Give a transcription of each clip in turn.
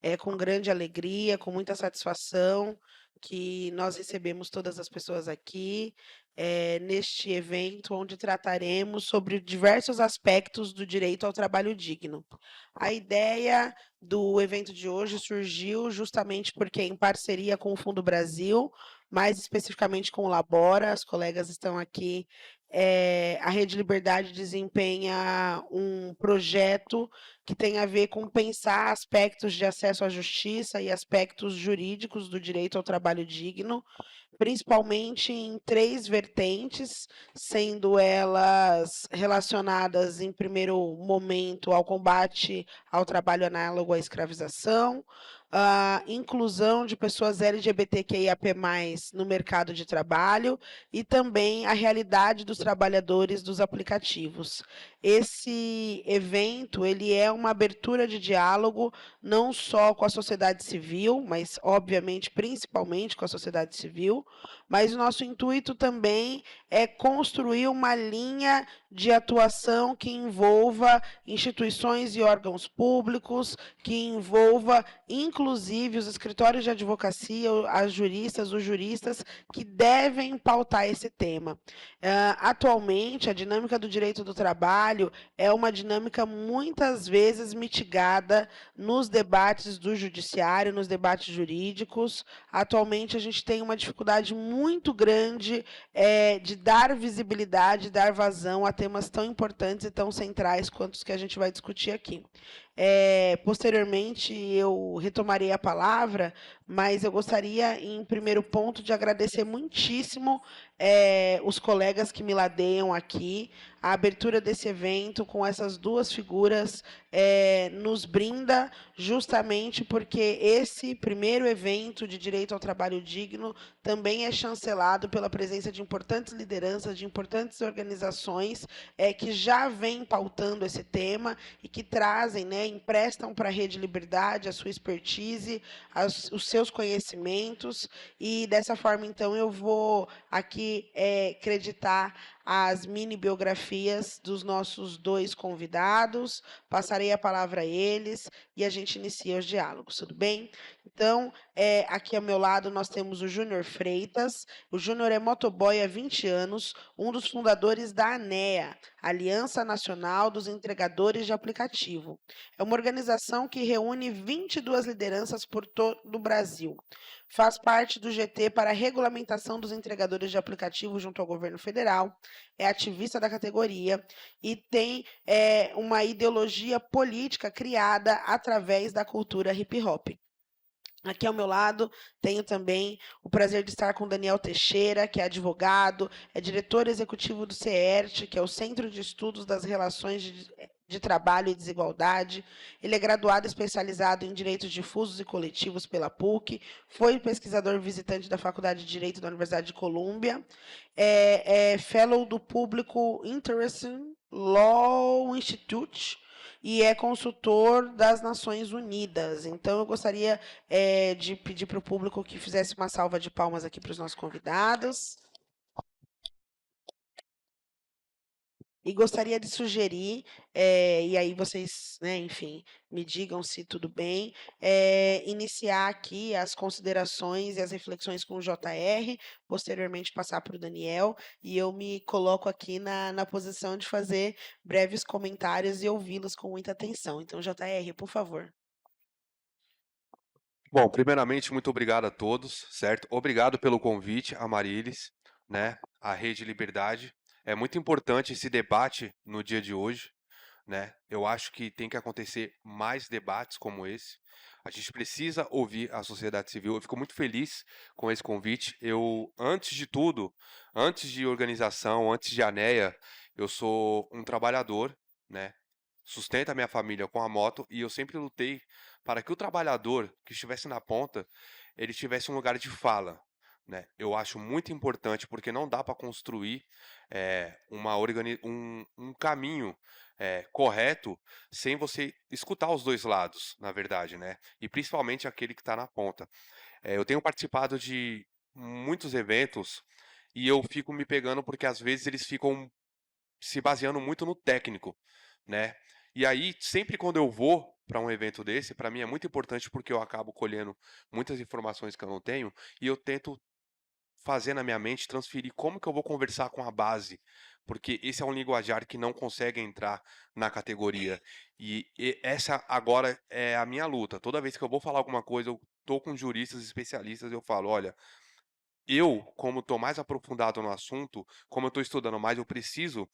É com grande alegria, com muita satisfação, que nós recebemos todas as pessoas aqui, neste evento, onde trataremos sobre diversos aspectos do direito ao trabalho digno. A ideia do evento de hoje surgiu justamente porque, em parceria com o Fundo Brasil, mais especificamente com o Labora, as colegas estão aqui, a Rede Liberdade desempenha um projeto que tem a ver com pensar aspectos de acesso à justiça e aspectos jurídicos do direito ao trabalho digno, principalmente em 3 vertentes, sendo elas relacionadas, em primeiro momento, ao combate ao trabalho análogo à escravização, a inclusão de pessoas LGBTQIAP+, no mercado de trabalho e também a realidade dos trabalhadores dos aplicativos. Esse evento, ele é uma abertura de diálogo, não só com a sociedade civil, mas, obviamente, principalmente com a sociedade civil, mas o nosso intuito também é construir uma linha de atuação que envolva instituições e órgãos públicos, que envolva, inclusive, os escritórios de advocacia, as juristas, os juristas, que devem pautar esse tema. Atualmente, a dinâmica do direito do trabalho é uma dinâmica muitas vezes mitigada nos debates do judiciário, nos debates jurídicos. Atualmente, a gente tem uma dificuldade muito grande de dar visibilidade, dar vazão a temas tão importantes e tão centrais quanto os que a gente vai discutir aqui. Posteriormente, eu retomarei a palavra, mas eu gostaria, em primeiro ponto, de agradecer muitíssimo os colegas que me ladeiam aqui. A abertura desse evento com essas duas figuras nos brinda justamente porque esse primeiro evento de direito ao trabalho digno também é chancelado pela presença de importantes lideranças, de importantes organizações que já vêm pautando esse tema e que trazem, emprestam para a Rede Liberdade a sua expertise, os seus conhecimentos, e dessa forma, então, eu vou aqui acreditar as mini biografias dos nossos 2 convidados, passarei a palavra a eles e a gente inicia os diálogos, tudo bem? Então, aqui ao meu lado nós temos o Júnior Freitas. O Júnior é motoboy há 20 anos, um dos fundadores da ANEA, Aliança Nacional dos Entregadores de Aplicativo. É uma organização que reúne 22 lideranças por todo o Brasil. Faz parte do GT para a regulamentação dos entregadores de aplicativo junto ao governo federal, é ativista da categoria e tem uma ideologia política criada através da cultura hip hop. Aqui ao meu lado tenho também o prazer de estar com Daniel Teixeira, que é advogado, é diretor executivo do CERT, que é o Centro de Estudos das Relações de Trabalho e Desigualdade. Ele é graduado especializado em Direitos Difusos e Coletivos pela PUC, foi pesquisador visitante da Faculdade de Direito da Universidade de Colômbia, é fellow do Público Interesting Law Institute, e é consultor das Nações Unidas. Então, eu gostaria de pedir para o público que fizesse uma salva de palmas aqui para os nossos convidados. E gostaria de sugerir, e aí vocês, enfim, me digam se tudo bem, iniciar aqui as considerações e as reflexões com o JR, posteriormente passar para o Daniel, e eu me coloco aqui na posição de fazer breves comentários e ouvi-los com muita atenção. Então, JR, por favor. Bom, primeiramente, muito obrigado a todos, certo? Obrigado pelo convite, Amarilis, né? A Rede Liberdade. É muito importante esse debate no dia de hoje, né? Eu acho que tem que acontecer mais debates como esse. A gente precisa ouvir a sociedade civil. Eu fico muito feliz com esse convite. Eu, antes de tudo, antes de organização, antes de ANEA, eu sou um trabalhador, né? Sustento a minha família com a moto e eu sempre lutei para que o trabalhador que estivesse na ponta, ele tivesse um lugar de fala, né? Eu acho muito importante porque não dá para construir um caminho correto sem você escutar os dois lados, na verdade, né? E principalmente aquele que está na ponta. Eu tenho participado de muitos eventos e eu fico me pegando porque às vezes eles ficam se baseando muito no técnico, né? E aí, sempre quando eu vou para um evento desse, para mim é muito importante porque eu acabo colhendo muitas informações que eu não tenho e eu tento fazer na minha mente, transferir como que eu vou conversar com a base, porque esse é um linguajar que não consegue entrar na categoria. E essa agora é a minha luta. Toda vez que eu vou falar alguma coisa, eu tô com juristas especialistas, eu falo, olha, eu, como estou mais aprofundado no assunto, como eu estou estudando mais, eu preciso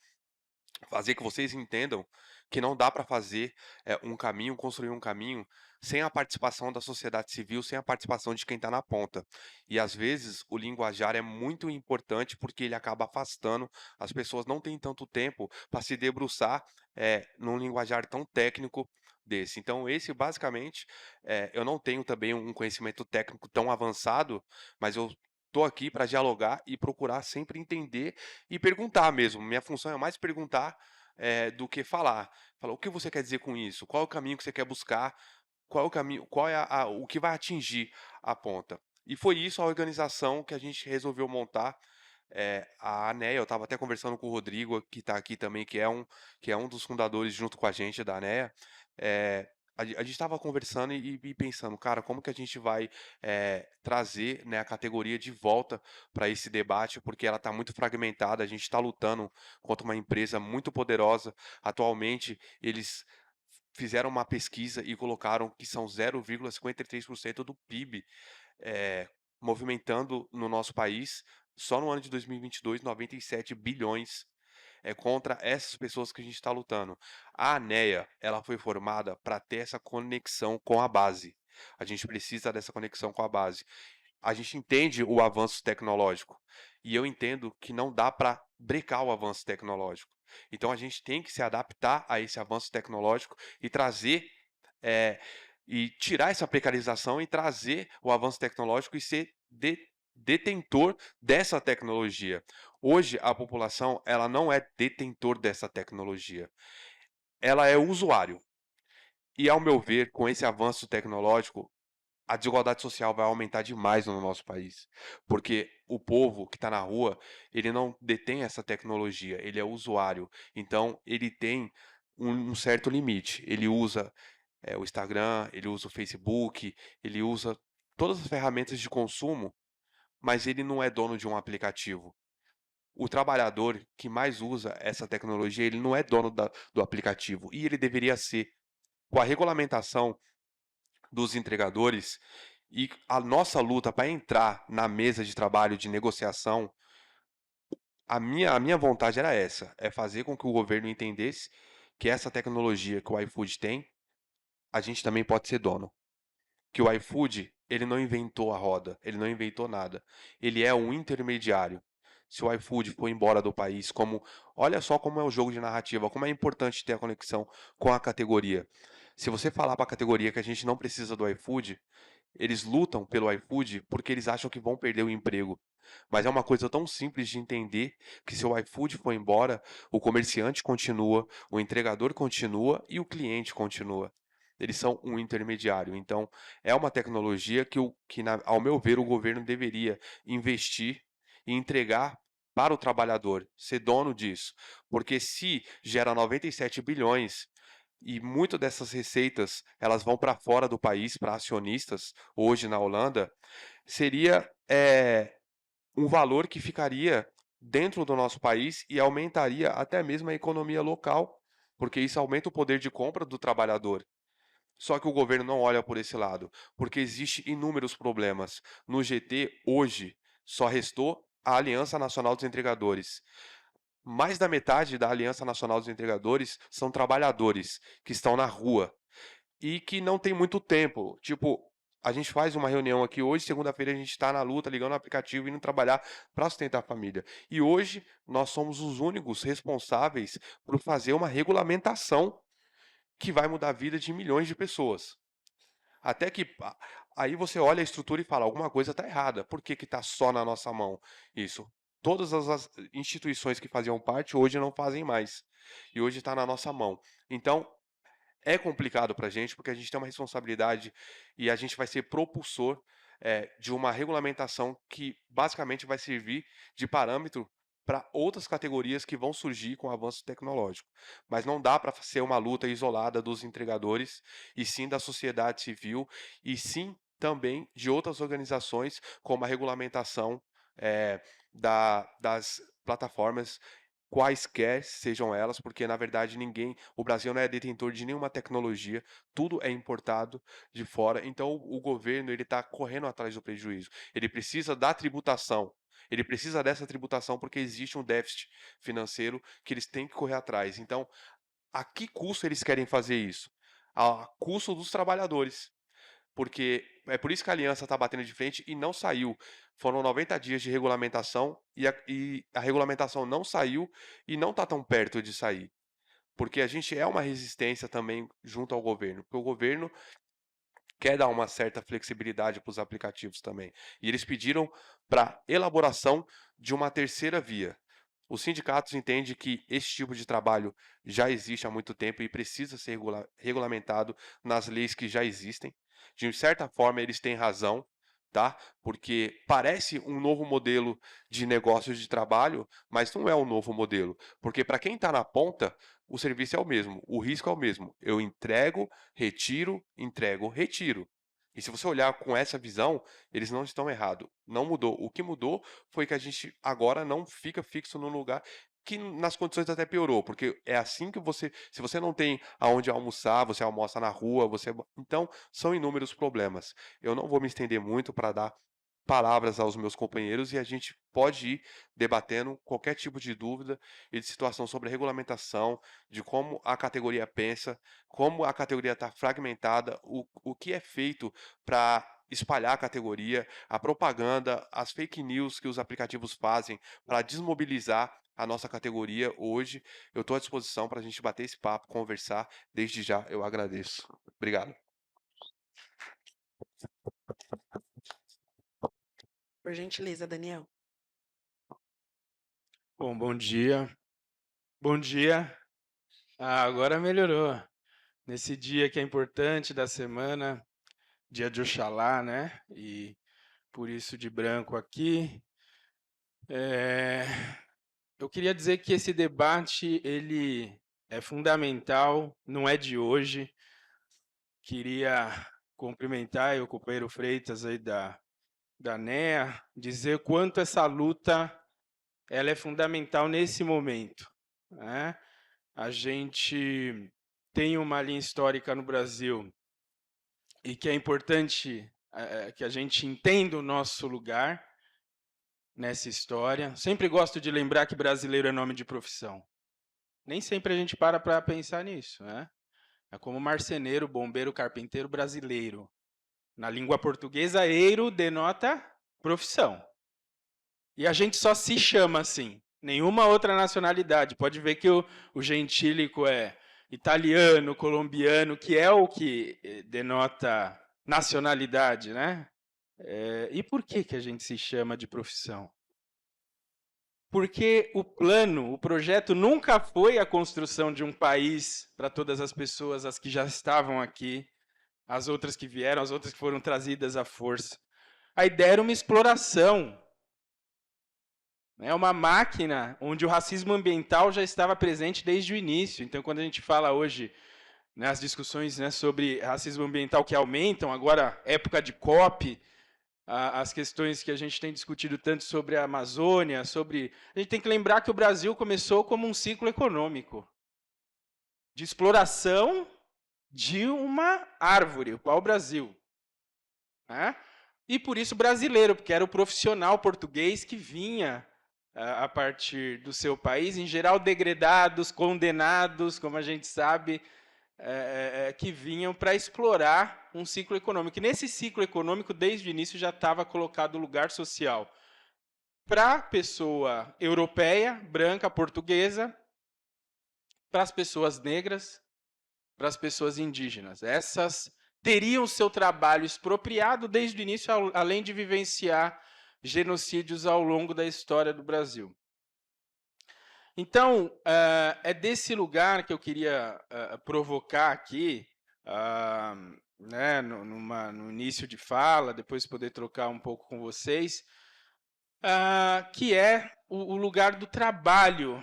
fazer que vocês entendam que não dá para fazer um caminho, construir um caminho, sem a participação da sociedade civil, sem a participação de quem está na ponta. E às vezes o linguajar é muito importante porque ele acaba afastando, as pessoas não têm tanto tempo para se debruçar num linguajar tão técnico desse. Então, esse basicamente, eu não tenho também um conhecimento técnico tão avançado, mas eu estou aqui para dialogar e procurar sempre entender e perguntar mesmo. Minha função é mais perguntar, do que falar. Falar: "O que você quer dizer com isso? Qual é o caminho que você quer buscar? Qual é o caminho qual é o que vai atingir a ponta?". E foi isso a organização que a gente resolveu montar, a ANEA. Eu estava até conversando com o Rodrigo, que está aqui também, que é um dos fundadores junto com a gente da ANEA. A gente estava conversando e pensando: "Cara, como que a gente vai, trazer, né, a categoria de volta para esse debate?", porque ela está muito fragmentada, a gente está lutando contra uma empresa muito poderosa. Atualmente, eles fizeram uma pesquisa e colocaram que são 0,53% do PIB, eh, movimentando no nosso país. Só no ano de 2022, 97 bilhões, contra essas pessoas que a gente está lutando. A ANEA, ela foi formada para ter essa conexão com a base. A gente precisa dessa conexão com a base. A gente entende o avanço tecnológico e eu entendo que não dá para brecar o avanço tecnológico. Então a gente tem que se adaptar a esse avanço tecnológico e trazer eh, e tirar essa precarização e trazer o avanço tecnológico e ser detentor dessa tecnologia. Hoje a população, ela não é detentor dessa tecnologia, ela é usuário. E ao meu ver, com esse avanço tecnológico, a desigualdade social vai aumentar demais no nosso país, porque o povo que está na rua, ele não detém essa tecnologia, ele é usuário, então ele tem um certo limite. Ele usa o Instagram, ele usa o Facebook, ele usa todas as ferramentas de consumo, mas ele não é dono de um aplicativo. O trabalhador que mais usa essa tecnologia, ele não é dono do aplicativo, e ele deveria ser. Com a regulamentação dos entregadores e a nossa luta para entrar na mesa de trabalho de negociação, a minha vontade era essa, é fazer com que o governo entendesse que essa tecnologia que o iFood tem, a gente também pode ser dono. Que o iFood, ele não inventou a roda, ele não inventou nada. Ele é um intermediário. Se o iFood for embora do país, olha só como é o jogo de narrativa, como é importante ter a conexão com a categoria. Se você falar para a categoria que a gente não precisa do iFood, eles lutam pelo iFood porque eles acham que vão perder o emprego. Mas é uma coisa tão simples de entender que se o iFood for embora, o comerciante continua, o entregador continua e o cliente continua. Eles são um intermediário. Então, é uma tecnologia ao meu ver, o governo deveria investir e entregar para o trabalhador, ser dono disso. Porque se gera 97 bilhões e muito dessas receitas elas vão para fora do país, para acionistas, hoje na Holanda, seria um valor que ficaria dentro do nosso país e aumentaria até mesmo a economia local, porque isso aumenta o poder de compra do trabalhador. Só que o governo não olha por esse lado, porque existe inúmeros problemas. No GT, hoje, só restou a Aliança Nacional dos Entregadores. Mais da metade da Aliança Nacional dos Entregadores são trabalhadores que estão na rua e que não tem muito tempo. Tipo, a gente faz uma reunião aqui hoje, segunda-feira a gente está na luta, ligando o aplicativo, indo trabalhar para sustentar a família. E hoje nós somos os únicos responsáveis por fazer uma regulamentação que vai mudar a vida de milhões de pessoas. Até que aí você olha a estrutura e fala, alguma coisa está errada. Por que está só na nossa mão isso? Todas as instituições que faziam parte hoje não fazem mais. E hoje está na nossa mão. Então, é complicado para a gente, porque a gente tem uma responsabilidade e a gente vai ser propulsor de uma regulamentação que basicamente vai servir de parâmetro para outras categorias que vão surgir com o avanço tecnológico. Mas não dá para ser uma luta isolada dos entregadores, e sim da sociedade civil, e sim também de outras organizações, como a regulamentação das plataformas, quaisquer sejam elas, porque na verdade o Brasil não é detentor de nenhuma tecnologia, tudo é importado de fora, então o governo ele está correndo atrás do prejuízo, ele precisa da tributação, ele precisa dessa tributação porque existe um déficit financeiro que eles têm que correr atrás. Então, a que custo eles querem fazer isso? A custo dos trabalhadores, porque é por isso que a aliança está batendo de frente e não saiu. Foram 90 dias de regulamentação e a regulamentação não saiu e não está tão perto de sair. Porque a gente é uma resistência também junto ao governo, porque o governo quer dar uma certa flexibilidade para os aplicativos também. E eles pediram para elaboração de uma terceira via. Os sindicatos entendem que esse tipo de trabalho já existe há muito tempo e precisa ser regulamentado nas leis que já existem. De certa forma, eles têm razão, tá? Porque parece um novo modelo de negócio de trabalho, mas não é um novo modelo. Porque para quem está na ponta, o serviço é o mesmo, o risco é o mesmo. Eu entrego, entrego, retiro. E se você olhar com essa visão, eles não estão errados. Não mudou. O que mudou foi que a gente agora não fica fixo num lugar que nas condições até piorou, porque é assim que se você não tem aonde almoçar, você almoça na rua, então são inúmeros problemas. Eu não vou me estender muito para dar palavras aos meus companheiros e a gente pode ir debatendo qualquer tipo de dúvida e de situação sobre a regulamentação, de como a categoria pensa, como a categoria está fragmentada, o que é feito para espalhar a categoria, a propaganda, as fake news que os aplicativos fazem para desmobilizar a nossa categoria hoje. Eu estou à disposição para a gente bater esse papo, conversar. Desde já eu agradeço. Obrigado. Por gentileza, Daniel. Bom, bom dia. Bom dia. Agora melhorou. Nesse dia que é importante da semana, dia de Oxalá, né? E por isso de branco aqui. Eu queria dizer que esse debate ele é fundamental, não é de hoje. Queria cumprimentar o companheiro Freitas aí da NEA, dizer quanto essa luta ela é fundamental nesse momento, né? A gente tem uma linha histórica no Brasil e que é importante que a gente entenda o nosso lugar nessa história. Sempre gosto de lembrar que brasileiro é nome de profissão. Nem sempre a gente para pensar nisso, né? É como marceneiro, bombeiro, carpinteiro brasileiro. Na língua portuguesa, eiro denota profissão. E a gente só se chama assim. Nenhuma outra nacionalidade. Pode ver que o gentílico é italiano, colombiano, que é o que denota nacionalidade, né? E por que a gente se chama de profissão? Porque o plano, o projeto nunca foi a construção de um país para todas as pessoas, as que já estavam aqui, as outras que vieram, as outras que foram trazidas à força. A ideia era uma exploração. É uma máquina onde o racismo ambiental já estava presente desde o início. Então, quando a gente fala hoje, né, as discussões, né, sobre racismo ambiental que aumentam, agora época de COP, as questões que a gente tem discutido tanto sobre a Amazônia, a gente tem que lembrar que o Brasil começou como um ciclo econômico de exploração de uma árvore, o pau-brasil. Né? E por isso brasileiro, porque era o profissional português que vinha a partir do seu país, em geral degredados, condenados, como a gente sabe, que vinham para explorar um ciclo econômico. E nesse ciclo econômico, desde o início, já estava colocado o lugar social para a pessoa europeia, branca, portuguesa, para as pessoas negras, para as pessoas indígenas. Essas teriam seu trabalho expropriado desde o início, além de vivenciar genocídios ao longo da história do Brasil. Então, é desse lugar que eu queria provocar aqui, né, no início de fala, depois poder trocar um pouco com vocês, que é o lugar do trabalho,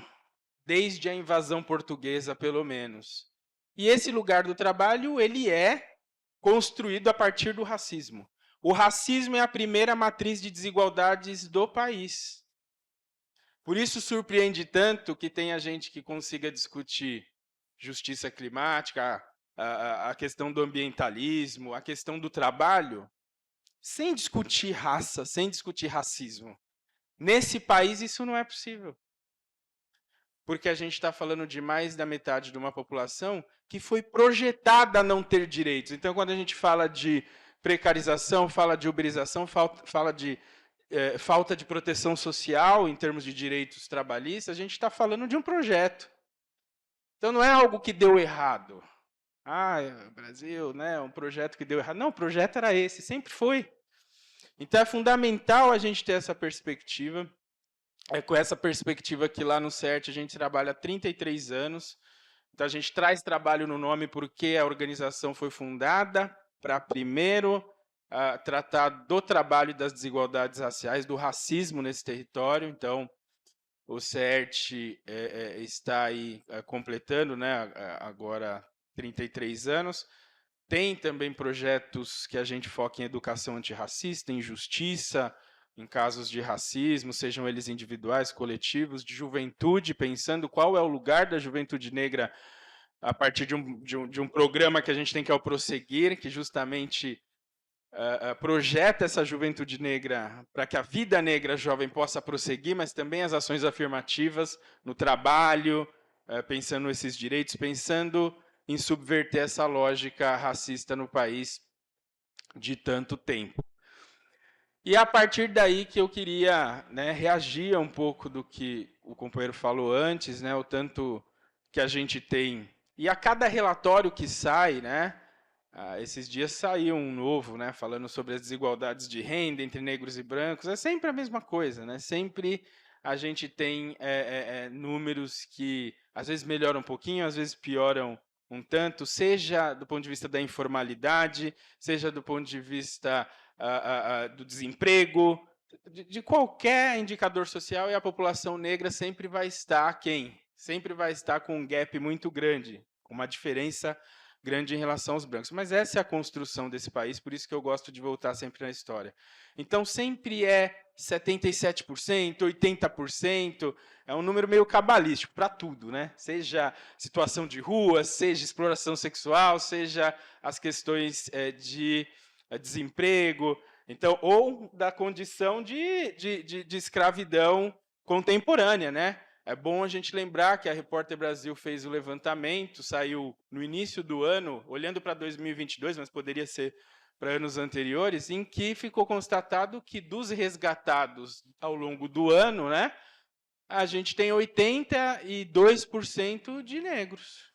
desde a invasão portuguesa, pelo menos. E esse lugar do trabalho, ele é construído a partir do racismo. O racismo é a primeira matriz de desigualdades do país. Por isso surpreende tanto que tenha gente que consiga discutir justiça climática, a questão do ambientalismo, a questão do trabalho, sem discutir raça, sem discutir racismo. Nesse país isso não é possível. Porque a gente está falando de mais da metade de uma população que foi projetada a não ter direitos. Então, quando a gente fala de precarização, fala de uberização, fala de falta de proteção social em termos de direitos trabalhistas, a gente está falando de um projeto. Então, não é algo que deu errado. Brasil, né, um projeto que deu errado. Não, o projeto era esse, sempre foi. Então, é fundamental a gente ter essa perspectiva. É com essa perspectiva que lá no CERT a gente trabalha há 33 anos. Então, a gente traz trabalho no nome porque a organização foi fundada para, primeiro, tratar do trabalho e das desigualdades raciais, do racismo nesse território. Então, o CERT está aí completando, né, agora 33 anos. Tem também projetos que a gente foca em educação antirracista, em justiça, em casos de racismo, sejam eles individuais, coletivos, de juventude, pensando qual é o lugar da juventude negra a partir de um programa que a gente tem, que é o Prosseguir, que justamente projeta essa juventude negra para que a vida negra jovem possa prosseguir, mas também as ações afirmativas no trabalho, pensando nesses direitos, pensando em subverter essa lógica racista no país de tanto tempo. E a partir daí que eu queria, né, reagir a um pouco do que o companheiro falou antes, né, o tanto que a gente tem. E a cada relatório que sai, né, esses dias saiu um novo, né, falando sobre as desigualdades de renda entre negros e brancos, é sempre a mesma coisa, né, sempre a gente tem números que às vezes melhoram um pouquinho, às vezes pioram um tanto, seja do ponto de vista da informalidade, seja do ponto de vista do desemprego, de qualquer indicador social, e a população negra sempre vai estar aquém, sempre vai estar com um gap muito grande, com uma diferença grande em relação aos brancos. Mas essa é a construção desse país, por isso que eu gosto de voltar sempre na história. Então, sempre é 77%, 80%, é um número meio cabalístico para tudo, né? Seja situação de rua, seja exploração sexual, seja as questões de desemprego, então, ou da condição de escravidão contemporânea, né? É bom a gente lembrar que a Repórter Brasil fez o levantamento, saiu no início do ano, olhando para 2022, mas poderia ser para anos anteriores, em que ficou constatado que dos resgatados ao longo do ano, né, a gente tem 82% de negros.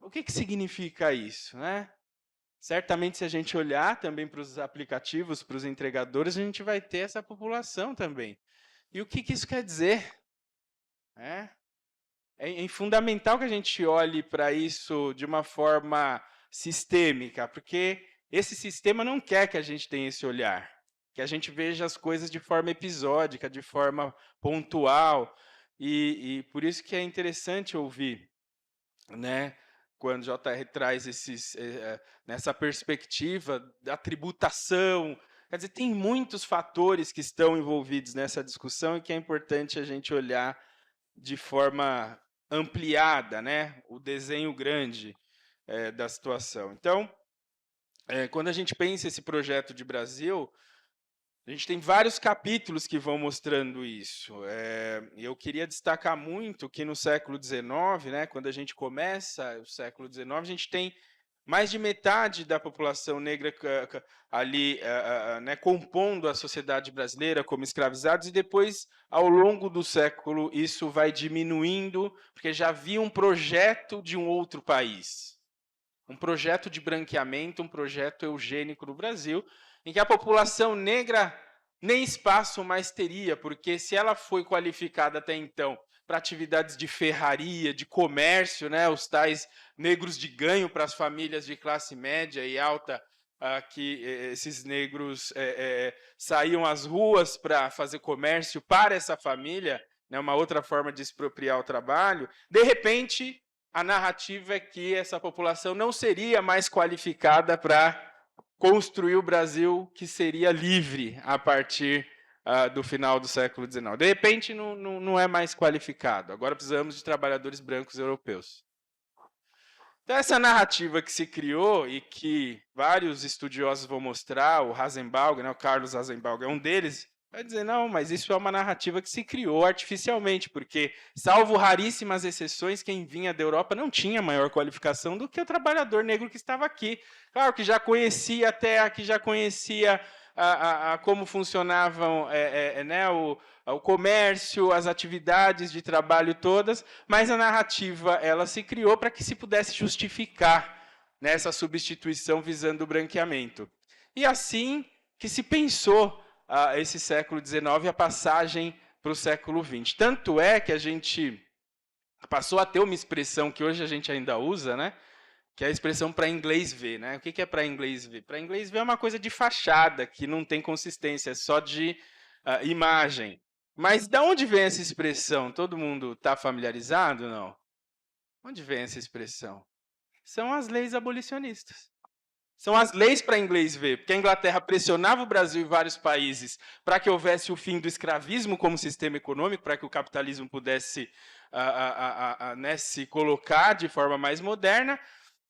O que significa isso, né? Certamente, se a gente olhar também para os aplicativos, para os entregadores, a gente vai ter essa população também. E o que isso quer dizer? É fundamental que a gente olhe para isso de uma forma sistêmica, porque esse sistema não quer que a gente tenha esse olhar, que a gente veja as coisas de forma episódica, de forma pontual, e por isso que é interessante ouvir, né, quando o JR traz nessa perspectiva da tributação. Quer dizer, tem muitos fatores que estão envolvidos nessa discussão e que é importante a gente olhar de forma ampliada, né, o desenho grande da situação. Então, quando a gente pensa esse projeto de Brasil, a gente tem vários capítulos que vão mostrando isso. Eu queria destacar muito que no século XIX, né, quando a gente começa o século XIX, a gente tem mais de metade da população negra ali né, compondo a sociedade brasileira como escravizados, e depois, ao longo do século, isso vai diminuindo, porque já havia um projeto de um outro país. Um projeto de branqueamento, um projeto eugênico no Brasil, em que a população negra nem espaço mais teria, porque se ela foi qualificada até então para atividades de ferraria, de comércio, né, os tais negros de ganho para as famílias de classe média e alta que esses negros saíam às ruas para fazer comércio para essa família, né, uma outra forma de expropriar o trabalho, de repente, a narrativa é que essa população não seria mais qualificada para construir o Brasil que seria livre a partir do final do século XIX. De repente, não é mais qualificado. Agora precisamos de trabalhadores brancos europeus. Então, essa narrativa que se criou e que vários estudiosos vão mostrar, o Hasenbalg, né, o Carlos Hasenbalg é um deles, vai dizer, não, mas isso é uma narrativa que se criou artificialmente, porque, salvo raríssimas exceções, quem vinha da Europa não tinha maior qualificação do que o trabalhador negro que estava aqui. Claro que já conhecia a terra, que já conhecia como funcionavam né, o comércio, as atividades de trabalho todas, mas a narrativa ela se criou para que se pudesse justificar nessa substituição visando o branqueamento. E assim que se pensou esse século XIX, a passagem para o século XX. Tanto é que a gente passou a ter uma expressão que hoje a gente ainda usa, né? Que é a expressão para inglês ver. Né? O que é para inglês ver? Para inglês ver é uma coisa de fachada, que não tem consistência, é só de imagem. Mas de onde vem essa expressão? Todo mundo está familiarizado? Não? Onde vem essa expressão? São as leis abolicionistas. São as leis para inglês ver, porque a Inglaterra pressionava o Brasil e vários países para que houvesse o fim do escravismo como sistema econômico, para que o capitalismo pudesse né, se colocar de forma mais moderna,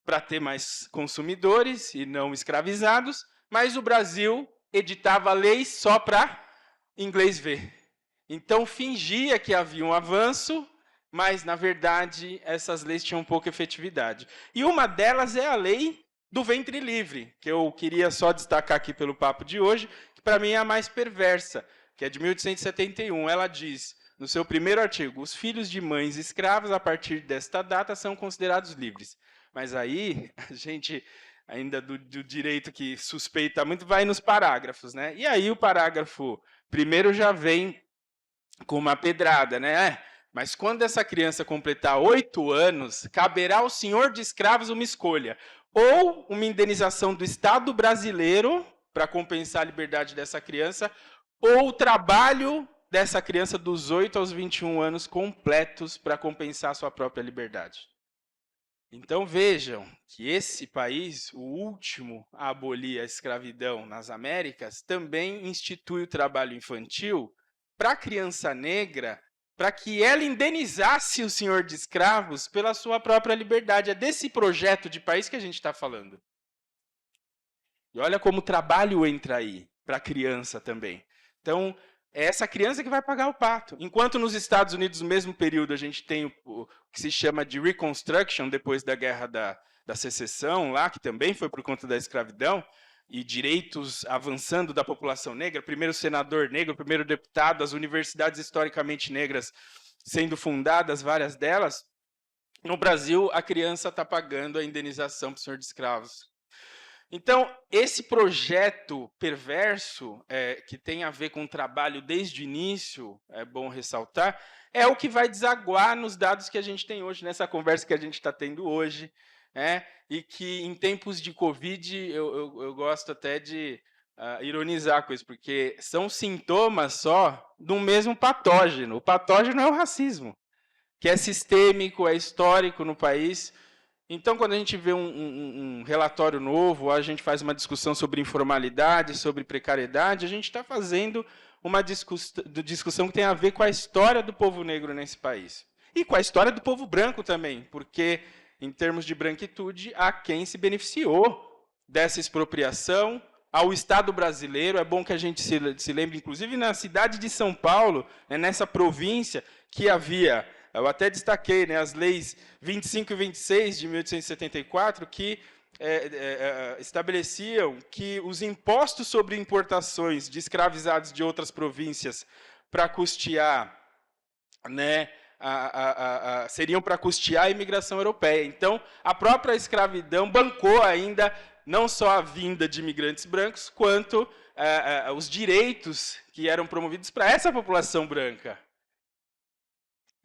para ter mais consumidores e não escravizados, mas o Brasil editava leis só para inglês ver. Então, fingia que havia um avanço, mas, na verdade, essas leis tinham pouca efetividade. E uma delas é a lei do ventre livre, que eu queria só destacar aqui pelo papo de hoje, que para mim é a mais perversa, que é de 1871. Ela diz, no seu primeiro artigo, os filhos de mães escravas, a partir desta data, são considerados livres. Mas aí, a gente, ainda do direito que suspeita muito, vai nos parágrafos. Né? E aí o parágrafo primeiro já vem com uma pedrada, né? Mas quando essa criança completar 8 anos, caberá ao senhor de escravos uma escolha. Ou uma indenização do Estado brasileiro para compensar a liberdade dessa criança, ou o trabalho dessa criança dos 8 aos 21 anos completos para compensar a sua própria liberdade. Então vejam que esse país, o último a abolir a escravidão nas Américas, também institui o trabalho infantil para a criança negra, para que ela indenizasse o senhor de escravos pela sua própria liberdade. É desse projeto de país que a gente está falando. E olha como o trabalho entra aí, para a criança também. Então, é essa criança que vai pagar o pato. Enquanto nos Estados Unidos, no mesmo período, a gente tem o que se chama de Reconstruction, depois da Guerra da Secessão, lá, que também foi por conta da escravidão, e direitos avançando da população negra, primeiro senador negro, primeiro deputado, as universidades historicamente negras sendo fundadas, várias delas. No Brasil, a criança está pagando a indenização para o senhor de escravos. Então, esse projeto perverso, que tem a ver com o trabalho desde o início, é bom ressaltar, é o que vai desaguar nos dados que a gente tem hoje, nessa conversa que a gente está tendo hoje, e que em tempos de Covid, eu gosto até de ironizar com isso, porque são sintomas só de um mesmo patógeno. O patógeno é o racismo, que é sistêmico, é histórico no país. Então, quando a gente vê um relatório novo, a gente faz uma discussão sobre informalidade, sobre precariedade, a gente está fazendo uma discussão que tem a ver com a história do povo negro nesse país. E com a história do povo branco também, porque, em termos de branquitude, há quem se beneficiou dessa expropriação ao Estado brasileiro. É bom que a gente se lembre, inclusive, na cidade de São Paulo, nessa província, que havia... Eu até destaquei, as leis 25 e 26 de 1874, que estabeleciam que os impostos sobre importações de escravizados de outras províncias para custear, seriam para custear a imigração europeia. Então, a própria escravidão bancou ainda não só a vinda de imigrantes brancos, quanto os direitos que eram promovidos para essa população branca.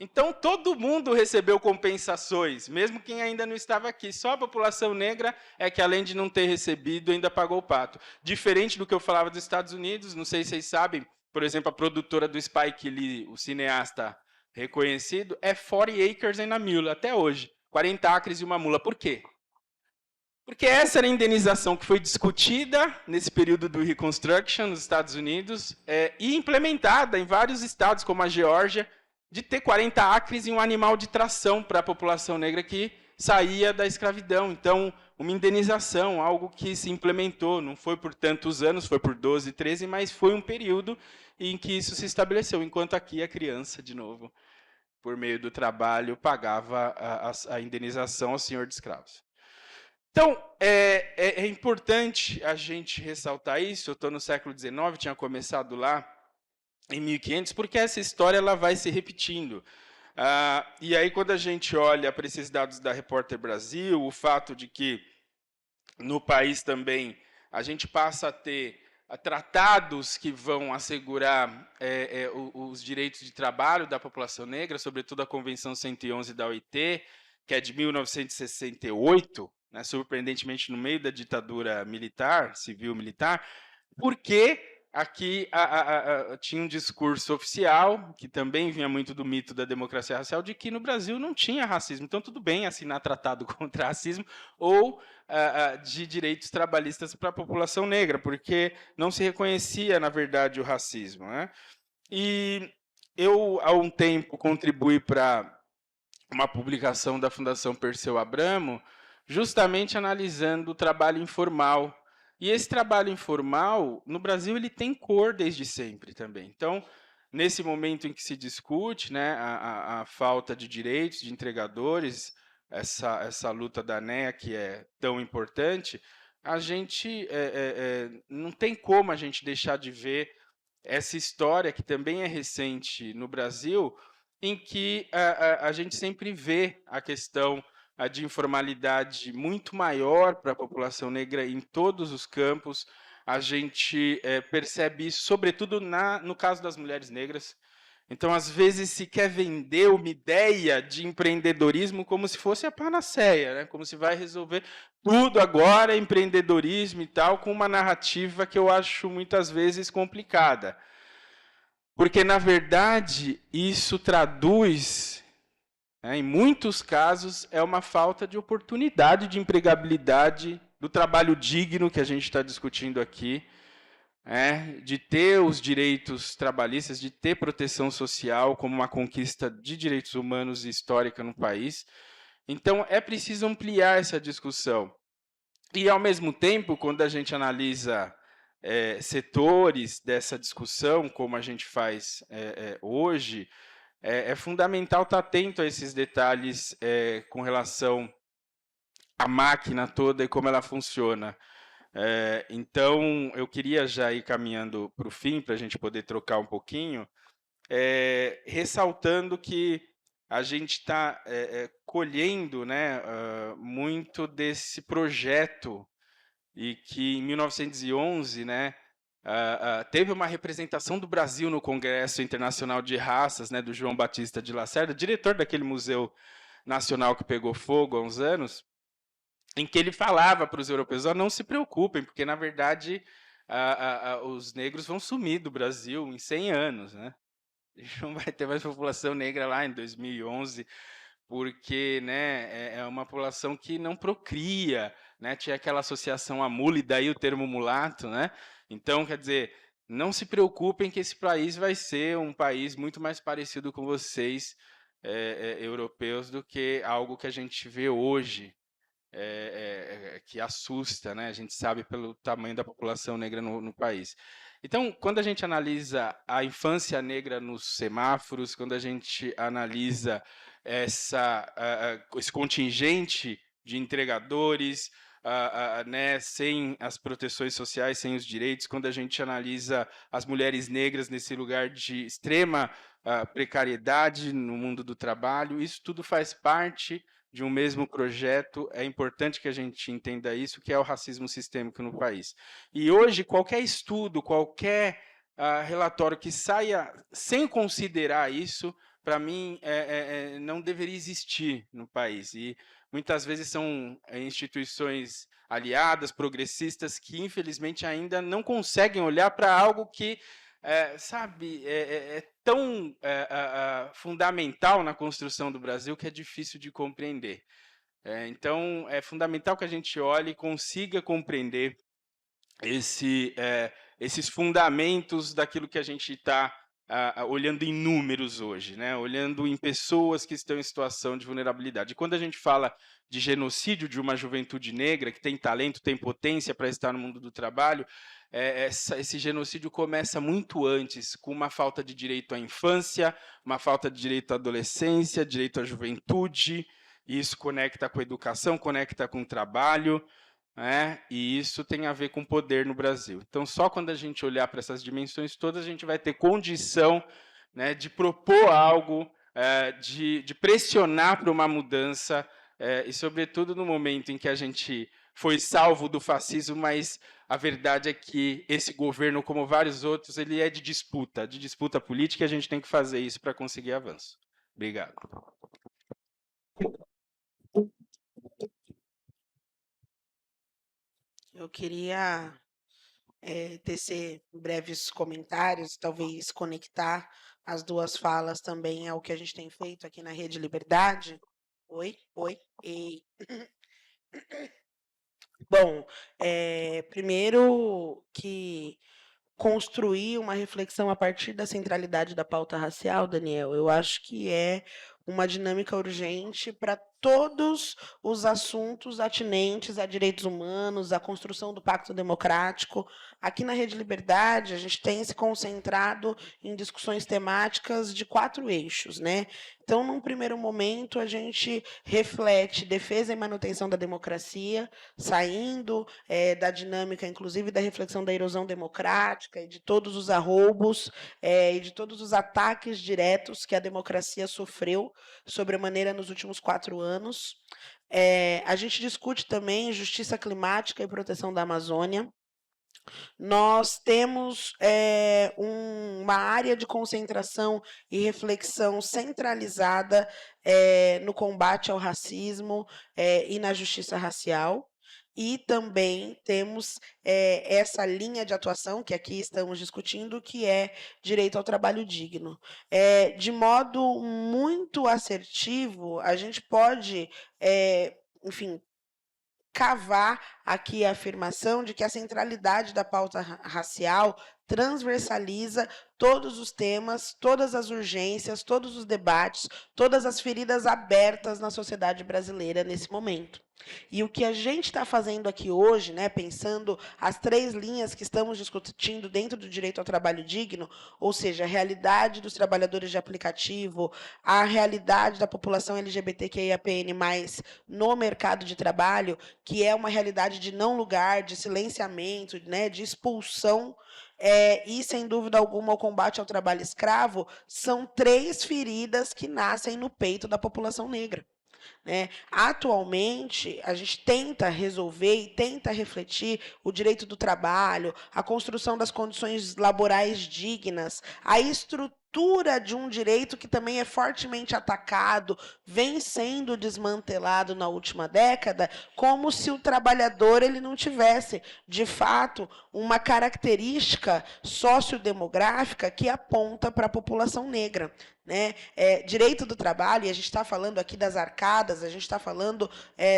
Então, todo mundo recebeu compensações, mesmo quem ainda não estava aqui. Só a população negra é que, além de não ter recebido, ainda pagou o pato. Diferente do que eu falava dos Estados Unidos, não sei se vocês sabem, por exemplo, a produtora do Spike Lee, o cineasta reconhecido, é 40 acres and a mule, até hoje. 40 acres e uma mula. Por quê? Porque essa era a indenização que foi discutida nesse período do Reconstruction nos Estados Unidos e implementada em vários estados, como a Geórgia, de ter 40 acres e um animal de tração para a população negra que saía da escravidão. Então, uma indenização, algo que se implementou, não foi por tantos anos, foi por 12, 13, mas foi um período em que isso se estabeleceu, enquanto aqui a criança, de novo, por meio do trabalho, pagava a indenização ao senhor de escravos. Então, é importante a gente ressaltar isso. Eu estou no século XIX, tinha começado lá em 1500, porque essa história ela vai se repetindo. E aí, quando a gente olha para esses dados da Repórter Brasil, o fato de que no país também a gente passa a ter tratados que vão assegurar os direitos de trabalho da população negra, sobretudo a Convenção 111 da OIT, que é de 1968, né, surpreendentemente no meio da ditadura militar, civil-militar, porque aqui tinha um discurso oficial, que também vinha muito do mito da democracia racial, de que no Brasil não tinha racismo. Então, tudo bem assinar tratado contra racismo ou de direitos trabalhistas para a população negra, porque não se reconhecia, na verdade, o racismo, né? E eu, há um tempo, contribuí para uma publicação da Fundação Perseu Abramo, justamente analisando o trabalho informal. E esse trabalho informal, no Brasil, ele tem cor desde sempre também. Então, nesse momento em que se discute, né, a falta de direitos de entregadores, essa luta da ANEA, que é tão importante, a gente não tem como a gente deixar de ver essa história, que também é recente no Brasil, em que a gente sempre vê a questão de informalidade muito maior para a população negra em todos os campos. A gente percebe isso, sobretudo no caso das mulheres negras. Então, às vezes, se quer vender uma ideia de empreendedorismo como se fosse a panaceia, né? Como se vai resolver tudo agora, empreendedorismo e tal, com uma narrativa que eu acho muitas vezes complicada. Porque, na verdade, isso traduz, em muitos casos, é uma falta de oportunidade de empregabilidade, do trabalho digno que a gente está discutindo aqui, de ter os direitos trabalhistas, de ter proteção social como uma conquista de direitos humanos e histórica no país. Então, é preciso ampliar essa discussão. E, ao mesmo tempo, quando a gente analisa setores dessa discussão, como a gente faz hoje, é fundamental estar atento a esses detalhes com relação à máquina toda e como ela funciona. Então, eu queria já ir caminhando para o fim, para a gente poder trocar um pouquinho, ressaltando que a gente está colhendo, né, muito desse projeto, e que em 1911, né, teve uma representação do Brasil no Congresso Internacional de Raças, né, do João Batista de Lacerda, diretor daquele Museu Nacional que pegou fogo há uns anos, em que ele falava para os europeus: não se preocupem, porque, na verdade, os negros vão sumir do Brasil em 100 anos. Né? Não vai ter mais população negra lá em 2011, porque, né, é uma população que não procria, né? Tinha aquela associação à mula, e daí o termo mulato, né? Então, quer dizer, não se preocupem que esse país vai ser um país muito mais parecido com vocês, europeus, do que algo que a gente vê hoje, que assusta, né? A gente sabe pelo tamanho da população negra no país. Então, quando a gente analisa a infância negra nos semáforos, quando a gente analisa esse contingente de entregadores, né, sem as proteções sociais, sem os direitos, quando a gente analisa as mulheres negras nesse lugar de extrema precariedade no mundo do trabalho, isso tudo faz parte de um mesmo projeto. É importante que a gente entenda isso, que é o racismo sistêmico no país. E hoje, qualquer estudo, qualquer relatório que saia sem considerar isso, para mim, não deveria existir no país. E muitas vezes são instituições aliadas, progressistas, que infelizmente ainda não conseguem olhar para algo que, sabe, é tão fundamental na construção do Brasil que é difícil de compreender. Então, é fundamental que a gente olhe e consiga compreender esses fundamentos daquilo que a gente está olhando em números hoje, né? Olhando em pessoas que estão em situação de vulnerabilidade. E quando a gente fala de genocídio de uma juventude negra que tem talento, tem potência para estar no mundo do trabalho, esse genocídio começa muito antes, com uma falta de direito à infância, uma falta de direito à adolescência, direito à juventude. E isso conecta com a educação, conecta com o trabalho, e isso tem a ver com poder no Brasil. Então, só quando a gente olhar para essas dimensões todas, a gente vai ter condição, né, de propor algo, de pressionar para uma mudança, e, sobretudo, no momento em que a gente foi salvo do fascismo, mas a verdade é que esse governo, como vários outros, ele é de disputa política, e a gente tem que fazer isso para conseguir avanço. Obrigado. Eu queria tecer breves comentários, talvez conectar as duas falas também ao que a gente tem feito aqui na Rede Liberdade. Oi. Bom, primeiro que construir uma reflexão a partir da centralidade da pauta racial, Daniel, eu acho que é uma dinâmica urgente para todos os assuntos atinentes a direitos humanos, a construção do pacto democrático. Aqui na Rede Liberdade, a gente tem se concentrado em discussões temáticas de 4 eixos, né? Então, num primeiro momento, a gente reflete defesa e manutenção da democracia, saindo da dinâmica, inclusive, da reflexão da erosão democrática e de todos os arroubos e de todos os ataques diretos que a democracia sofreu sobremaneira nos últimos 4 anos. A gente discute também justiça climática e proteção da Amazônia. Nós temos uma área de concentração e reflexão centralizada no combate ao racismo e na justiça racial. E também temos essa linha de atuação que aqui estamos discutindo, que é direito ao trabalho digno. De modo muito assertivo, a gente pode, enfim, cavar aqui a afirmação de que a centralidade da pauta racial transversaliza todos os temas, todas as urgências, todos os debates, todas as feridas abertas na sociedade brasileira nesse momento. E o que a gente está fazendo aqui hoje, né, pensando as 3 linhas que estamos discutindo dentro do direito ao trabalho digno, ou seja, a realidade dos trabalhadores de aplicativo, a realidade da população LGBTQIAPN+, no mercado de trabalho, que é uma realidade de não lugar, de silenciamento, né, de expulsão, e, sem dúvida alguma, o combate ao trabalho escravo, são 3 feridas que nascem no peito da população negra. Atualmente, a gente tenta resolver e tenta refletir o direito do trabalho, a construção das condições laborais dignas, a estrutura de um direito que também é fortemente atacado, vem sendo desmantelado na última década, como se o trabalhador ele não tivesse, de fato, uma característica sociodemográfica que aponta para a população negra. Direito do trabalho, e a gente está falando aqui das Arcadas, a gente está falando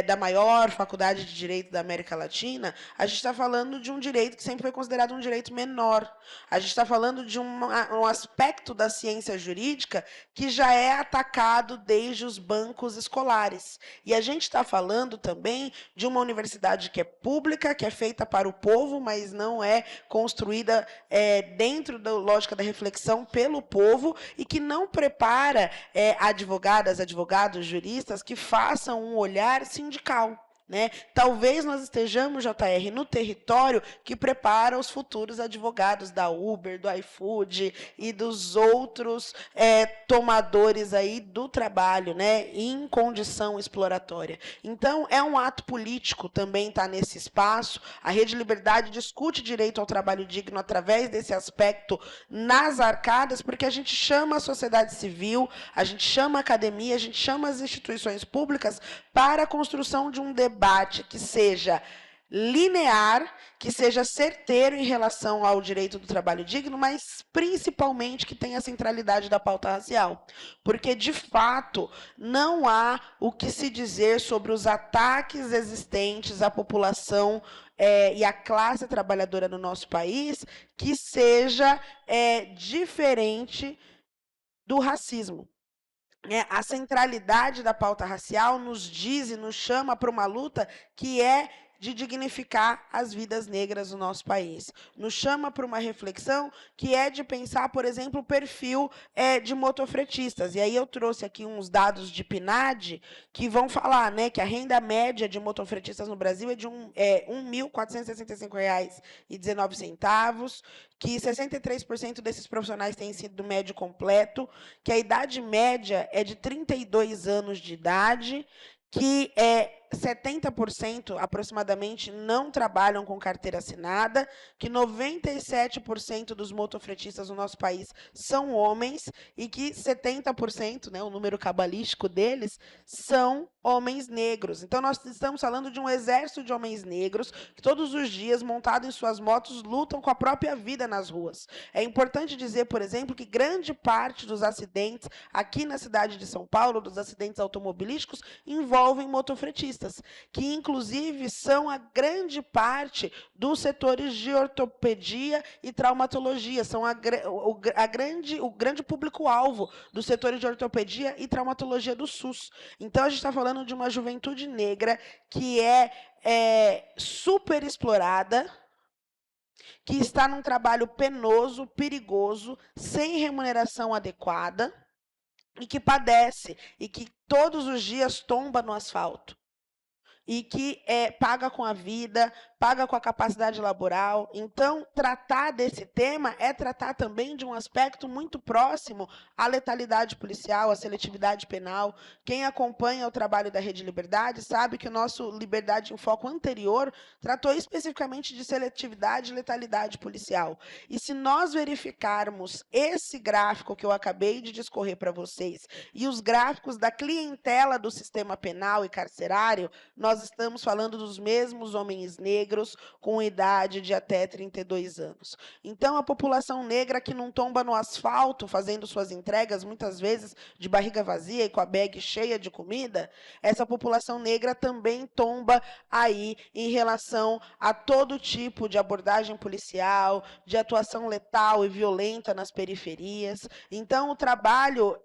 da maior faculdade de direito da América Latina, a gente está falando de um direito que sempre foi considerado um direito menor. A gente está falando de um aspecto da ciência jurídica que já é atacado desde os bancos escolares. E a gente está falando também de uma universidade que é pública, que é feita para o povo, mas não é construída dentro da lógica da reflexão pelo povo e que não prepara advogadas, advogados, juristas que façam um olhar sindical. né? Talvez nós estejamos, JR, no território que prepara os futuros advogados da Uber, do iFood e dos outros tomadores aí do trabalho, né, em condição exploratória. Então, é um ato político também estar nesse espaço. A Rede Liberdade discute direito ao trabalho digno através desse aspecto nas arcadas, porque a gente chama a sociedade civil, a gente chama a academia, a gente chama as instituições públicas para a construção de um debate que seja linear, que seja certeiro em relação ao direito do trabalho digno, mas principalmente que tenha a centralidade da pauta racial. Porque, de fato, não há o que se dizer sobre os ataques existentes à população e à classe trabalhadora no nosso país que seja diferente do racismo. A centralidade da pauta racial nos diz e nos chama para uma luta que é de dignificar as vidas negras no nosso país. Nos chama para uma reflexão que é de pensar, por exemplo, o perfil de motofretistas. E aí eu trouxe aqui uns dados de PNAD que vão falar, né, que a renda média de motofretistas no Brasil é de R$ 1.465,19, que 63% desses profissionais têm ensino médio completo, que a idade média é de 32 anos de idade, que 70% aproximadamente não trabalham com carteira assinada, que 97% dos motofretistas no nosso país são homens e que 70%, né, o número cabalístico deles, são homens negros. Então, nós estamos falando de um exército de homens negros que todos os dias, montados em suas motos, lutam com a própria vida nas ruas. É importante dizer, por exemplo, que grande parte dos acidentes aqui na cidade de São Paulo, dos acidentes automobilísticos, envolvem motofretistas, que inclusive são a grande parte dos setores de ortopedia e traumatologia, são o grande público-alvo dos setores de ortopedia e traumatologia do SUS. Então, a gente está falando de uma juventude negra que é super explorada, que está num trabalho penoso, perigoso, sem remuneração adequada, e que padece, e que todos os dias tomba no asfalto. E que paga com a vida, paga com a capacidade laboral. Então, tratar desse tema é tratar também de um aspecto muito próximo à letalidade policial, à seletividade penal. Quem acompanha o trabalho da Rede Liberdade sabe que o nosso Liberdade em Foco anterior tratou especificamente de seletividade e letalidade policial. E se nós verificarmos esse gráfico que eu acabei de discorrer para vocês e os gráficos da clientela do sistema penal e carcerário, nós estamos falando dos mesmos homens negros com idade de até 32 anos. Então, a população negra que não tomba no asfalto, fazendo suas entregas, muitas vezes de barriga vazia e com a bag cheia de comida, essa população negra também tomba aí em relação a todo tipo de abordagem policial, de atuação letal e violenta nas periferias. Então, o trabalho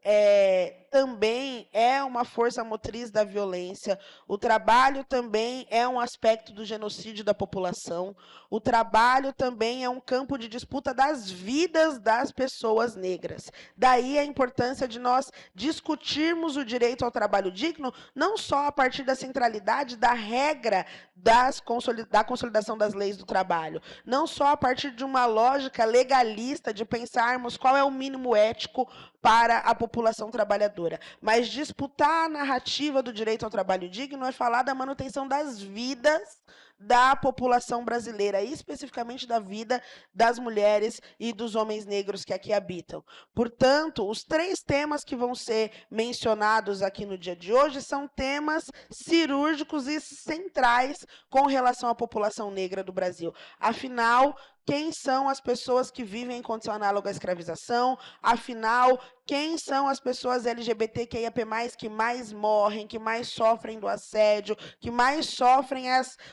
também é uma força motriz da violência, o trabalho também é um aspecto do genocídio da população, o trabalho também é um campo de disputa das vidas das pessoas negras. Daí a importância de nós discutirmos o direito ao trabalho digno, não só a partir da centralidade da regra da consolidação das leis do trabalho, não só a partir de uma lógica legalista de pensarmos qual é o mínimo ético para a população trabalhadora, mas disputar a narrativa do direito ao trabalho digno é falar da manutenção das vidas da população brasileira, especificamente da vida das mulheres e dos homens negros que aqui habitam. Portanto, os 3 temas que vão ser mencionados aqui no dia de hoje são temas cirúrgicos e centrais com relação à população negra do Brasil. Afinal, quem são as pessoas que vivem em condição análoga à escravização? Afinal, quem são as pessoas LGBTQIAP+, que mais morrem, que mais sofrem do assédio, que mais sofrem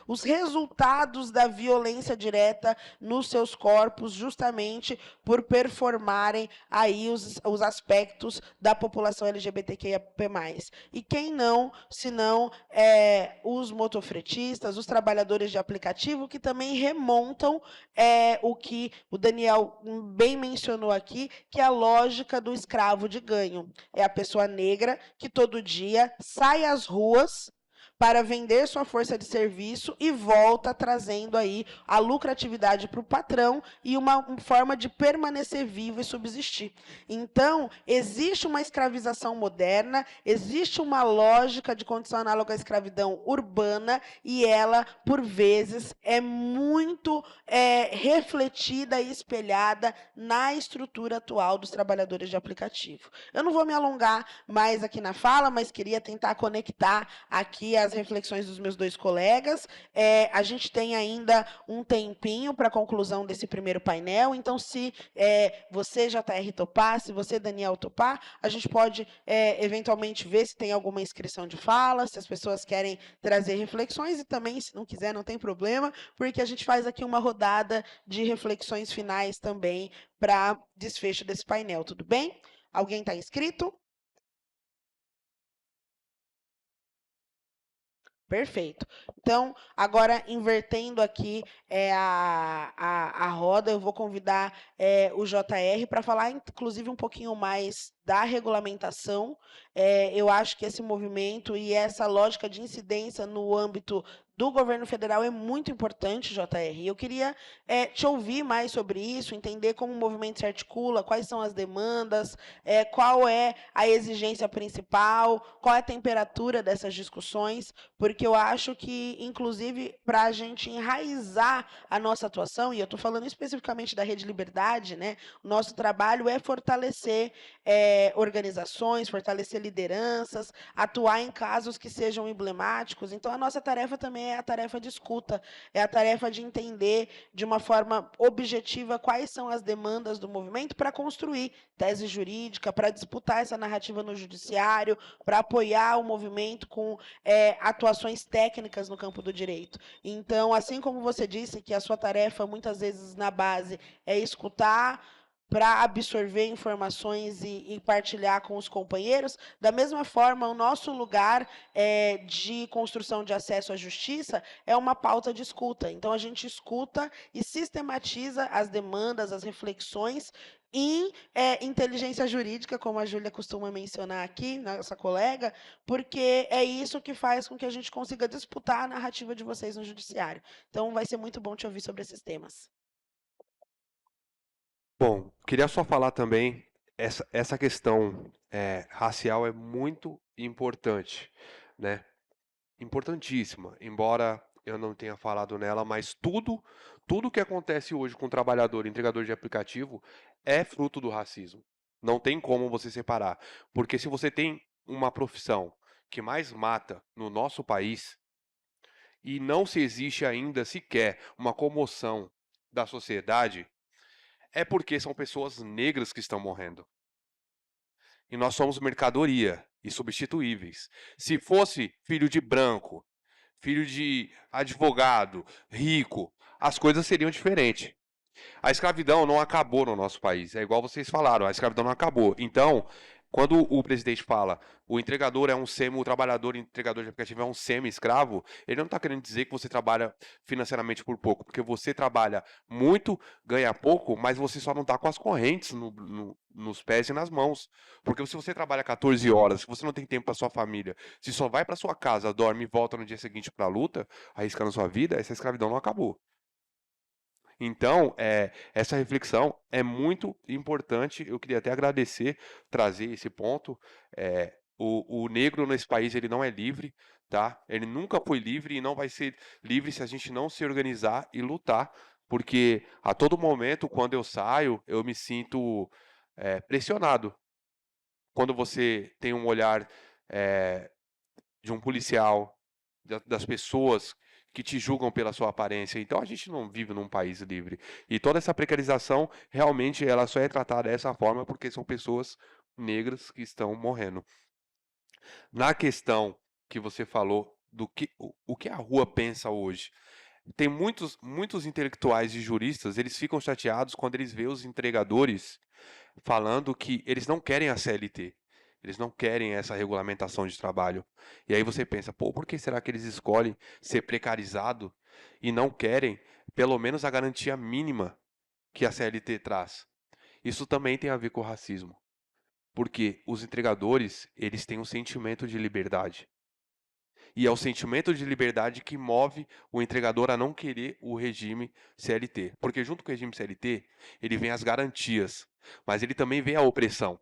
os resultados da violência direta nos seus corpos, justamente por performarem aí os aspectos da população LGBTQIAP+. E quem não, senão os motofretistas, os trabalhadores de aplicativo, que também remontam o que o Daniel bem mencionou aqui, que é a lógica do escravo de ganho. É a pessoa negra que todo dia sai às ruas para vender sua força de serviço e volta trazendo aí a lucratividade para o patrão e uma forma de permanecer vivo e subsistir. Então, existe uma escravização moderna, existe uma lógica de condição análoga à escravidão urbana e ela, por vezes, é muito refletida e espelhada na estrutura atual dos trabalhadores de aplicativo. Eu não vou me alongar mais aqui na fala, mas queria tentar conectar aqui as reflexões dos meus dois colegas. A gente tem ainda um tempinho para a conclusão desse primeiro painel, então se você, JR, topar, se você, Daniel, topar, a gente pode eventualmente ver se tem alguma inscrição de fala, se as pessoas querem trazer reflexões, e também, se não quiser, não tem problema, porque a gente faz aqui uma rodada de reflexões finais também para desfecho desse painel, tudo bem? Alguém está inscrito? Perfeito. Então, agora, invertendo aqui a roda, eu vou convidar o JR para falar, inclusive, um pouquinho mais da regulamentação. Eu acho que esse movimento e essa lógica de incidência no âmbito do governo federal é muito importante, JR. Eu queria te ouvir mais sobre isso, entender como o movimento se articula, quais são as demandas, qual é a exigência principal, qual é a temperatura dessas discussões, porque eu acho que, inclusive, para a gente enraizar a nossa atuação, e eu estou falando especificamente da Rede Liberdade, né, o nosso trabalho é fortalecer organizações, fortalecer lideranças, atuar em casos que sejam emblemáticos. Então, a nossa tarefa também é a tarefa de escuta, é a tarefa de entender de uma forma objetiva quais são as demandas do movimento para construir tese jurídica, para disputar essa narrativa no judiciário, para apoiar o movimento com atuações técnicas no campo do direito. Então, assim como você disse que a sua tarefa, muitas vezes, na base, é escutar para absorver informações e partilhar com os companheiros, da mesma forma, o nosso lugar de construção de acesso à justiça é uma pauta de escuta. Então, a gente escuta e sistematiza as demandas, as reflexões em inteligência jurídica, como a Júlia costuma mencionar aqui, nossa colega, porque é isso que faz com que a gente consiga disputar a narrativa de vocês no judiciário. Então, vai ser muito bom te ouvir sobre esses temas. Bom, queria só falar também, essa questão racial é muito importante, né? Importantíssima, embora eu não tenha falado nela, mas tudo que acontece hoje com o trabalhador, entregador de aplicativo, é fruto do racismo. Não tem como você separar, porque se você tem uma profissão que mais mata no nosso país e não se existe ainda sequer uma comoção da sociedade, é porque são pessoas negras que estão morrendo. E nós somos mercadoria e substituíveis. Se fosse filho de branco, filho de advogado, rico, as coisas seriam diferentes. A escravidão não acabou no nosso país. É igual vocês falaram, a escravidão não acabou. Então, quando o presidente fala o entregador é um semi, o trabalhador entregador de aplicativo é um semi-escravo, ele não está querendo dizer que você trabalha financeiramente por pouco, porque você trabalha muito, ganha pouco, mas você só não está com as correntes nos pés e nas mãos. Porque se você trabalha 14 horas, se você não tem tempo para sua família, se só vai para sua casa, dorme e volta no dia seguinte para a luta, arriscando sua vida, essa escravidão não acabou. Então, essa reflexão é muito importante. Eu queria até agradecer, trazer esse ponto. O negro nesse país ele não é livre, tá? Ele nunca foi livre e não vai ser livre se a gente não se organizar e lutar, porque a todo momento, quando eu saio, eu me sinto pressionado. Quando você tem um olhar de um policial, das pessoas que te julgam pela sua aparência. Então a gente não vive num país livre. E toda essa precarização, realmente, ela só é tratada dessa forma porque são pessoas negras que estão morrendo. Na questão que você falou do que o que a rua pensa hoje, tem muitos intelectuais e juristas, eles ficam chateados quando eles veem os entregadores falando que eles não querem a CLT. Eles não querem essa regulamentação de trabalho. E aí você pensa, pô, por que será que eles escolhem ser precarizado e não querem pelo menos a garantia mínima que a CLT traz? Isso também tem a ver com o racismo. Porque os entregadores, eles têm um sentimento de liberdade. E é o sentimento de liberdade que move o entregador a não querer o regime CLT. Porque junto com o regime CLT, ele vem as garantias, mas ele também vem a opressão.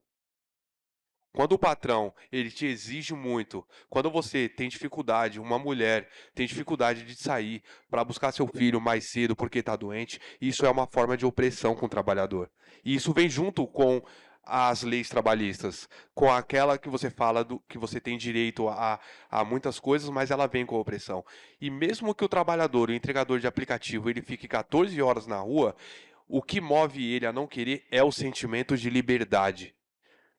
Quando o patrão ele te exige muito, quando você tem dificuldade, uma mulher tem dificuldade de sair para buscar seu filho mais cedo porque está doente, isso é uma forma de opressão com o trabalhador. E isso vem junto com as leis trabalhistas, com aquela que você fala que você tem direito a muitas coisas, mas ela vem com a opressão. E mesmo que o trabalhador, o entregador de aplicativo, ele fique 14 horas na rua, o que move ele a não querer é o sentimento de liberdade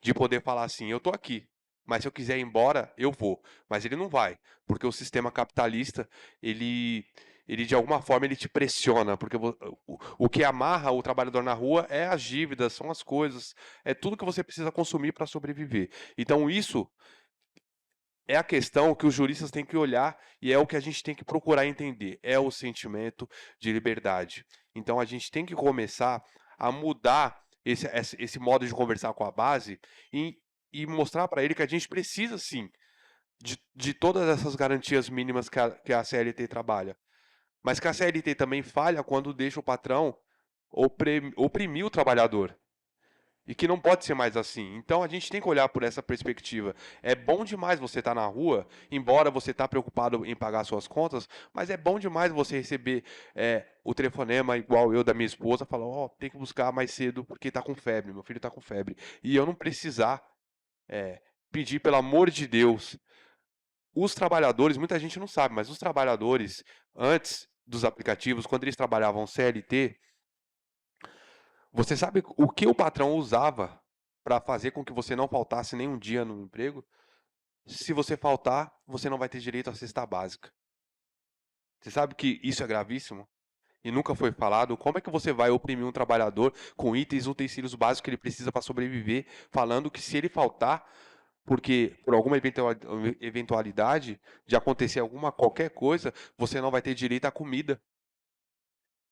de poder falar assim, eu tô aqui, mas se eu quiser ir embora, eu vou. Mas ele não vai, porque o sistema capitalista, ele de alguma forma ele te pressiona, porque o que amarra o trabalhador na rua é as dívidas, são as coisas, é tudo que você precisa consumir para sobreviver. Então isso é a questão que os juristas têm que olhar e é o que a gente tem que procurar entender, é o sentimento de liberdade. Então a gente tem que começar a mudar esse modo de conversar com a base e mostrar para ele que a gente precisa sim de todas essas garantias mínimas que a CLT trabalha. Mas que a CLT também falha quando deixa o patrão oprimir o trabalhador. E que não pode ser mais assim. Então a gente tem que olhar por essa perspectiva. É bom demais você estar na rua, embora você está preocupado em pagar suas contas, mas é bom demais você receber o telefonema igual eu da minha esposa, falar, ó, tem que buscar mais cedo porque está com febre, meu filho está com febre. E eu não precisar pedir, pelo amor de Deus. Os trabalhadores, muita gente não sabe, mas os trabalhadores, antes dos aplicativos, quando eles trabalhavam CLT, você sabe o que o patrão usava para fazer com que você não faltasse nenhum dia no emprego? Se você faltar, você não vai ter direito à cesta básica. Você sabe que isso é gravíssimo? E nunca foi falado. Como é que você vai oprimir um trabalhador com itens, utensílios básicos que ele precisa para sobreviver, falando que se ele faltar, porque por alguma eventualidade de acontecer qualquer coisa, você não vai ter direito à comida?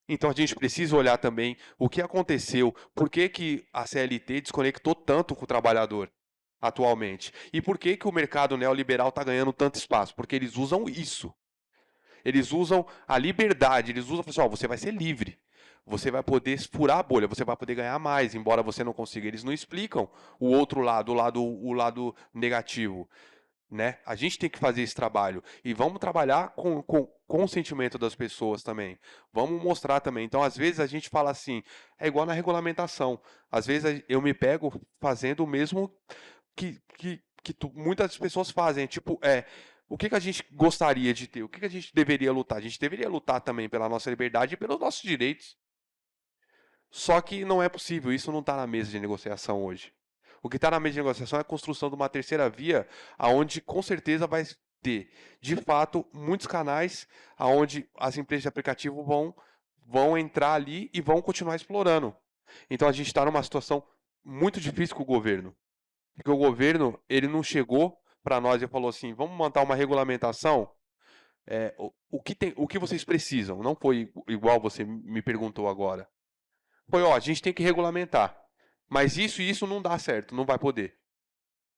Então a gente precisa olhar também o que aconteceu, por que que a CLT desconectou tanto com o trabalhador atualmente? E por que que o mercado neoliberal está ganhando tanto espaço? Porque eles usam isso. Eles usam a liberdade, eles usam, pessoal, você vai ser livre. Você vai poder furar a bolha, você vai poder ganhar mais, embora você não consiga. Eles não explicam o outro lado, o lado negativo. Né? A gente tem que fazer esse trabalho. E vamos trabalhar com o sentimento das pessoas também. Vamos mostrar também. Então, às vezes, a gente fala assim, é igual na regulamentação. Às vezes, eu me pego fazendo o mesmo que muitas pessoas fazem. Tipo, o que a gente gostaria de ter? O que a gente deveria lutar? A gente deveria lutar também pela nossa liberdade e pelos nossos direitos. Só que não é possível. Isso não está na mesa de negociação hoje. O que está na mesa de negociação é a construção de uma terceira via, aonde com certeza vai ter, de fato, muitos canais aonde as empresas de aplicativo vão entrar ali e vão continuar explorando. Então a gente está numa situação muito difícil com o governo, porque o governo ele não chegou para nós e falou assim, vamos montar uma regulamentação. O que vocês precisam? Não foi igual você me perguntou agora. Foi, ó, a gente tem que regulamentar. Mas isso e isso não dá certo, não vai poder.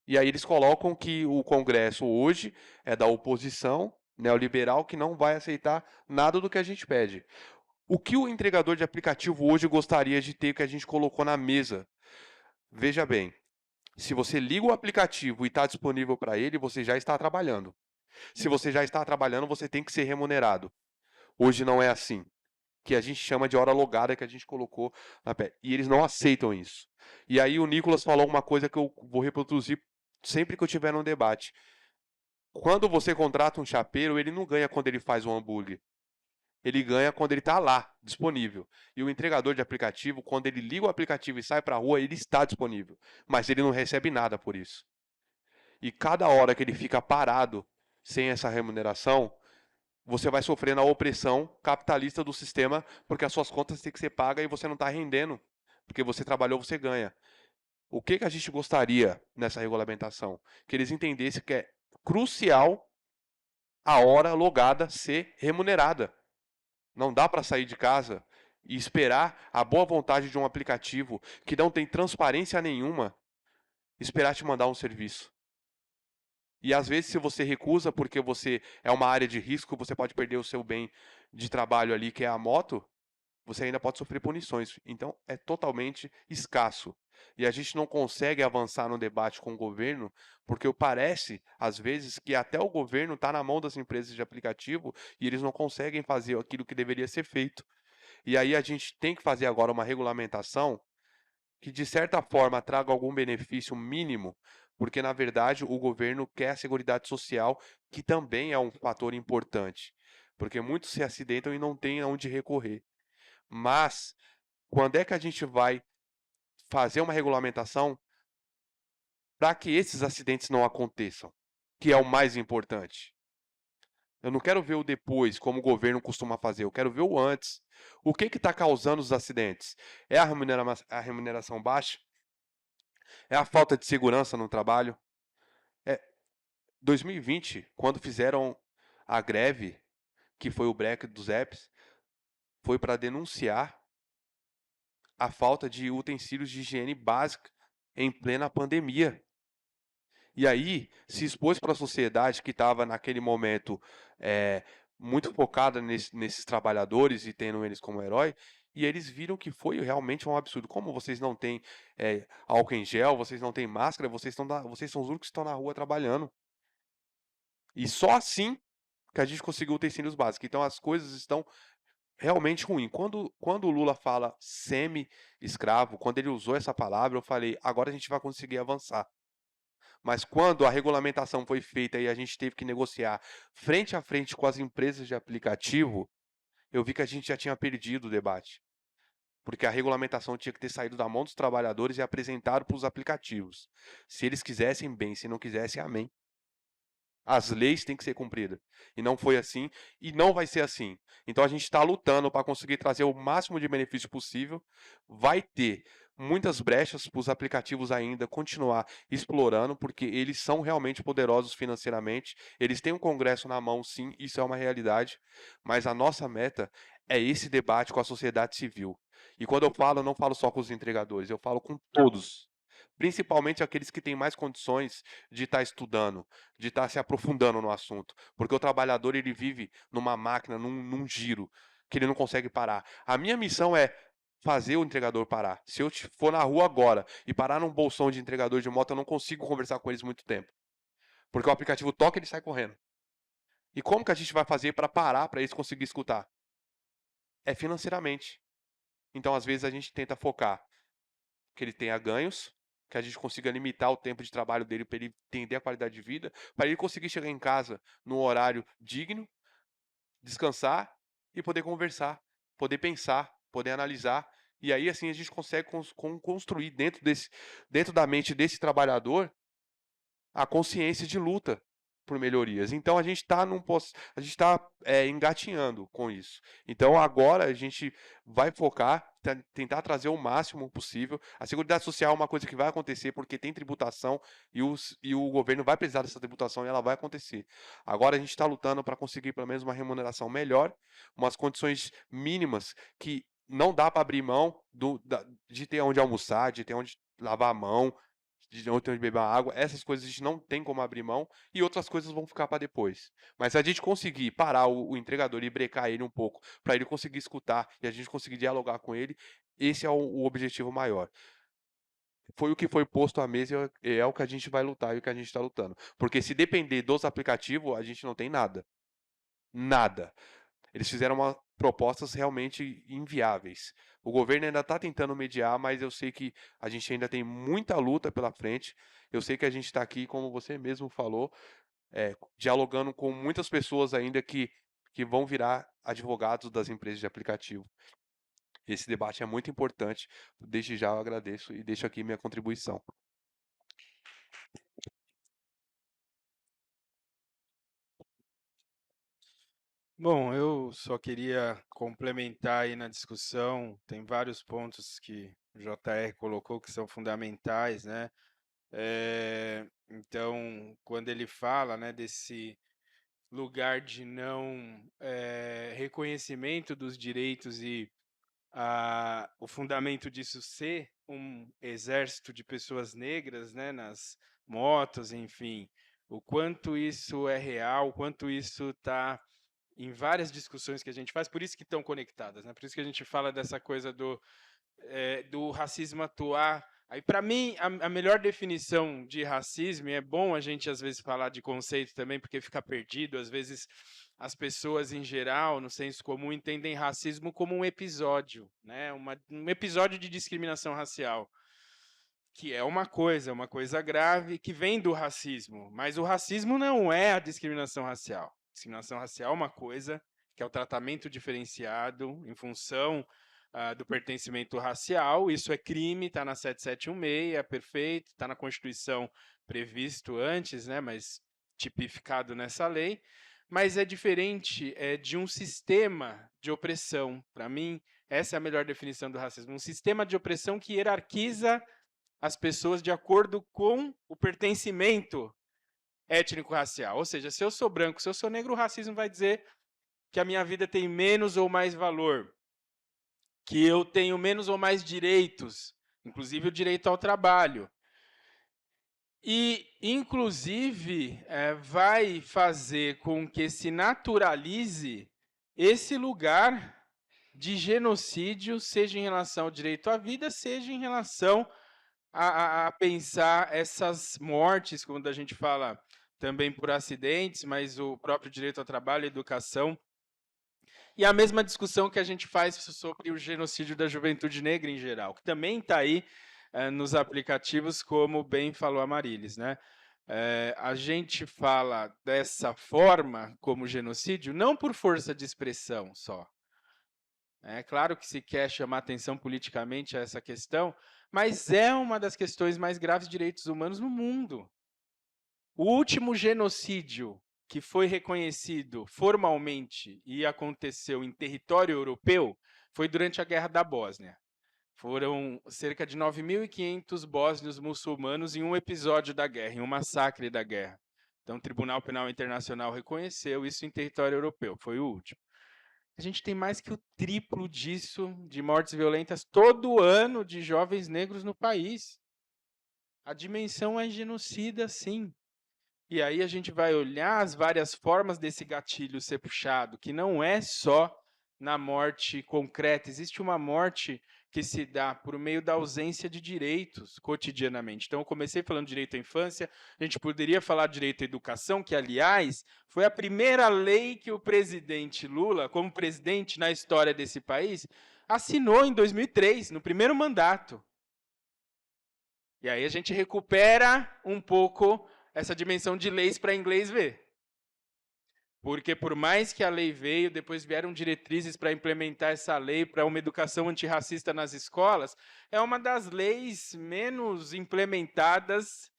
E aí eles colocam que o Congresso hoje é da oposição neoliberal que não vai aceitar nada do que a gente pede. O que o entregador de aplicativo hoje gostaria de ter que a gente colocou na mesa? Veja bem, se você liga o aplicativo e está disponível para ele, você já está trabalhando. Se você já está trabalhando, você tem que ser remunerado. Hoje não é assim. Que a gente chama de hora logada que a gente colocou na pé. E eles não aceitam isso. E aí o Nicolas falou uma coisa que eu vou reproduzir sempre que eu tiver num debate. Quando você contrata um chapeiro, ele não ganha quando ele faz um hambúrguer. Ele ganha quando ele está lá, disponível. E o entregador de aplicativo, quando ele liga o aplicativo e sai para a rua, ele está disponível. Mas ele não recebe nada por isso. E cada hora que ele fica parado, sem essa remuneração, você vai sofrendo a opressão capitalista do sistema, porque as suas contas têm que ser pagas e você não está rendendo. Porque você trabalhou, você ganha. O que a gente gostaria nessa regulamentação? Que eles entendessem que é crucial a hora logada ser remunerada. Não dá para sair de casa e esperar a boa vontade de um aplicativo que não tem transparência nenhuma, esperar te mandar um serviço. E às vezes, se você recusa porque você é uma área de risco, você pode perder o seu bem de trabalho ali, que é a moto, você ainda pode sofrer punições. Então, é totalmente escasso. E a gente não consegue avançar no debate com o governo, porque parece, às vezes, que até o governo está na mão das empresas de aplicativo e eles não conseguem fazer aquilo que deveria ser feito. E aí a gente tem que fazer agora uma regulamentação que, de certa forma, traga algum benefício mínimo, porque, na verdade, o governo quer a Seguridade Social, que também é um fator importante, porque muitos se acidentam e não têm aonde recorrer. Mas, quando é que a gente vai fazer uma regulamentação para que esses acidentes não aconteçam? Que é o mais importante. Eu não quero ver o depois, como o governo costuma fazer, eu quero ver o antes. O que está causando os acidentes? É a remuneração baixa? É a falta de segurança no trabalho? É 2020, quando fizeram a greve, que foi o break dos apps, foi para denunciar a falta de utensílios de higiene básica em plena pandemia. E aí se expôs para a sociedade que estava naquele momento eh, muito focada nesses trabalhadores e tendo eles como herói, e eles viram que foi realmente um absurdo. Como vocês não têm álcool em gel, vocês não têm máscara, vocês são os únicos que estão na rua trabalhando. E só assim que a gente conseguiu utensílios básicos. Então as coisas estão realmente ruins. Quando o Lula fala semi-escravo, quando ele usou essa palavra, eu falei, agora a gente vai conseguir avançar. Mas quando a regulamentação foi feita e a gente teve que negociar frente a frente com as empresas de aplicativo, eu vi que a gente já tinha perdido o debate. Porque a regulamentação tinha que ter saído da mão dos trabalhadores e apresentado para os aplicativos. Se eles quisessem, bem, se não quisessem, amém. As leis têm que ser cumpridas. E não foi assim, e não vai ser assim. Então a gente está lutando para conseguir trazer o máximo de benefício possível. Vai ter muitas brechas para os aplicativos ainda continuar explorando, porque eles são realmente poderosos financeiramente. Eles têm um Congresso na mão, sim, isso é uma realidade. Mas a nossa meta é esse debate com a sociedade civil. E quando eu falo, eu não falo só com os entregadores, eu falo com todos. Principalmente aqueles que têm mais condições de estar estudando, de estar se aprofundando no assunto. Porque o trabalhador ele vive numa máquina, num giro, que ele não consegue parar. A minha missão é fazer o entregador parar. Se eu for na rua agora e parar num bolsão de entregador de moto, eu não consigo conversar com eles muito tempo. Porque o aplicativo toca e ele sai correndo. E como que a gente vai fazer para parar, para eles conseguirem escutar? É financeiramente. Então, às vezes, a gente tenta focar que ele tenha ganhos, que a gente consiga limitar o tempo de trabalho dele para ele entender a qualidade de vida, para ele conseguir chegar em casa num horário digno, descansar e poder conversar, poder pensar, poder analisar. E aí, assim, a gente consegue construir dentro da mente desse trabalhador a consciência de luta por melhorias. Então a gente está engatinhando com isso. Então agora a gente vai focar, tentar trazer o máximo possível. A Seguridade Social é uma coisa que vai acontecer porque tem tributação e o governo vai precisar dessa tributação e ela vai acontecer. Agora a gente está lutando para conseguir pelo menos uma remuneração melhor, umas condições mínimas que não dá para abrir mão de ter onde almoçar, de ter onde lavar a mão, de onde beber água, essas coisas a gente não tem como abrir mão e outras coisas vão ficar para depois. Mas se a gente conseguir parar o entregador e brecar ele um pouco, para ele conseguir escutar e a gente conseguir dialogar com ele, esse é o objetivo maior. Foi o que foi posto à mesa e é o que a gente vai lutar e o que a gente está lutando. Porque se depender dos aplicativos, a gente não tem nada. Nada. Eles fizeram propostas realmente inviáveis. O governo ainda está tentando mediar, mas eu sei que a gente ainda tem muita luta pela frente. Eu sei que a gente está aqui, como você mesmo falou, dialogando com muitas pessoas ainda que vão virar advogados das empresas de aplicativo. Esse debate é muito importante. Desde já eu agradeço e deixo aqui minha contribuição. Bom, eu só queria complementar aí na discussão. Tem vários pontos que o JR colocou que são fundamentais, né? Então, quando ele fala, né, desse lugar de não reconhecimento dos direitos e o fundamento disso ser um exército de pessoas negras, né, nas motos, enfim, o quanto isso é real, o quanto isso está em várias discussões que a gente faz, por isso que estão conectadas, né? Por isso que a gente fala dessa coisa do racismo atuar. Aí, para mim, a melhor definição de racismo, e é bom a gente às vezes falar de conceito também, porque fica perdido, às vezes as pessoas em geral, no senso comum, entendem racismo como um episódio, né? Um episódio de discriminação racial, que é uma coisa grave que vem do racismo, mas o racismo não é a discriminação racial. Discriminação racial é uma coisa que é o tratamento diferenciado em função do pertencimento racial, isso é crime, está na 7716, é perfeito, está na Constituição previsto antes, né, mas tipificado nessa lei, mas é diferente de um sistema de opressão. Para mim, essa é a melhor definição do racismo, um sistema de opressão que hierarquiza as pessoas de acordo com o pertencimento étnico-racial. Ou seja, se eu sou branco, se eu sou negro, o racismo vai dizer que a minha vida tem menos ou mais valor, que eu tenho menos ou mais direitos, inclusive o direito ao trabalho. E, inclusive, vai fazer com que se naturalize esse lugar de genocídio, seja em relação ao direito à vida, seja em relação a pensar essas mortes, quando a gente fala também por acidentes, mas o próprio direito ao trabalho e educação. E a mesma discussão que a gente faz sobre o genocídio da juventude negra em geral, que também está aí nos aplicativos, como bem falou a Marilis, né? A gente fala dessa forma como genocídio, não por força de expressão só. É claro que se quer chamar atenção politicamente a essa questão, mas é uma das questões mais graves de direitos humanos no mundo. O último genocídio que foi reconhecido formalmente e aconteceu em território europeu foi durante a Guerra da Bósnia. Foram cerca de 9.500 bósnios muçulmanos em um episódio da guerra, em um massacre da guerra. Então, o Tribunal Penal Internacional reconheceu isso em território europeu, foi o último. A gente tem mais que o triplo disso, de mortes violentas, todo ano de jovens negros no país. A dimensão é genocida, sim. E aí a gente vai olhar as várias formas desse gatilho ser puxado, que não é só na morte concreta. Existe uma morte que se dá por meio da ausência de direitos cotidianamente. Então, eu comecei falando de direito à infância, a gente poderia falar de direito à educação, que, aliás, foi a primeira lei que o presidente Lula, como presidente na história desse país, assinou em 2003, no primeiro mandato. E aí a gente recupera um pouco essa dimensão de leis para inglês ver. Porque por mais que a lei veio, depois vieram diretrizes para implementar essa lei para uma educação antirracista nas escolas, é uma das leis menos implementadas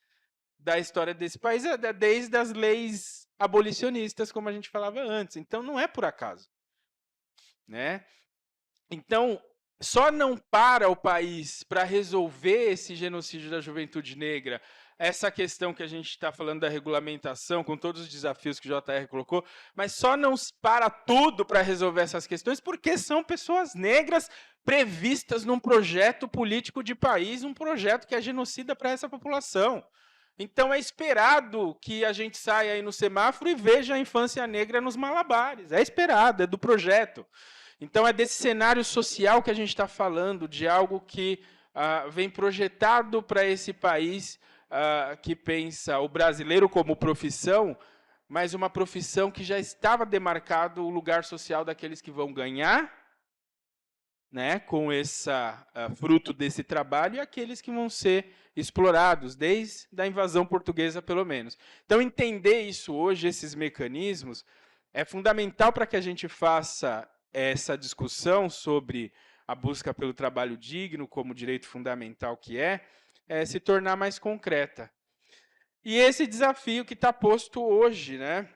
da história desse país, desde as leis abolicionistas, como a gente falava antes. Então, não é por acaso, né? Então, só não para o país para resolver esse genocídio da juventude negra, essa questão que a gente está falando da regulamentação, com todos os desafios que o JR colocou, mas só não para tudo para resolver essas questões, porque são pessoas negras previstas num projeto político de país, um projeto que é genocida para essa população. Então é esperado que a gente saia aí no semáforo e veja a infância negra nos malabares. É esperado, é do projeto. Então é desse cenário social que a gente está falando, de algo que vem projetado para esse país, que pensa o brasileiro como profissão, mas uma profissão que já estava demarcado o lugar social daqueles que vão ganhar, né, com esse fruto desse trabalho, e aqueles que vão ser explorados, desde a invasão portuguesa, pelo menos. Então, entender isso hoje, esses mecanismos, é fundamental para que a gente faça essa discussão sobre a busca pelo trabalho digno, como direito fundamental que se tornar mais concreta. E esse desafio que está posto hoje, né?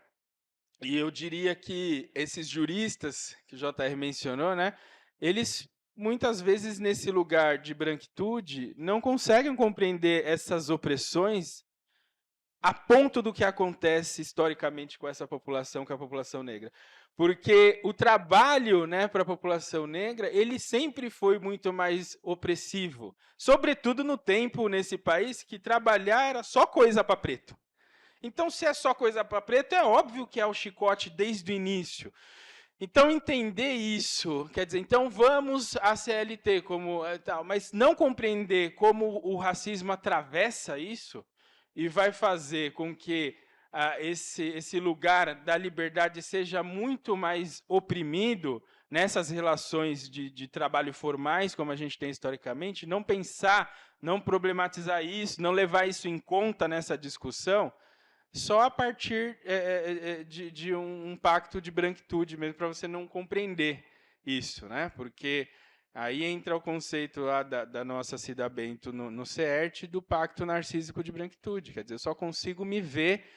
E eu diria que esses juristas que o JR mencionou, né? Eles, muitas vezes, nesse lugar de branquitude, não conseguem compreender essas opressões a ponto do que acontece historicamente com essa população, com a população negra. Porque o trabalho, né, para a população negra, ele sempre foi muito mais opressivo. Sobretudo no tempo, nesse país, que trabalhar era só coisa para preto. Então, se é só coisa para preto, é óbvio que é o chicote desde o início. Então, entender isso, quer dizer, então vamos à CLT como tal, mas não compreender como o racismo atravessa isso e vai fazer com que esse lugar da liberdade seja muito mais oprimido nessas relações de trabalho formais, como a gente tem historicamente, não pensar, não problematizar isso, não levar isso em conta nessa discussão, só a partir de um pacto de branquitude mesmo, para você não compreender isso, né? Porque aí entra o conceito lá da nossa Cida Bento no CERT do pacto narcísico de branquitude. Quer dizer, eu só consigo me ver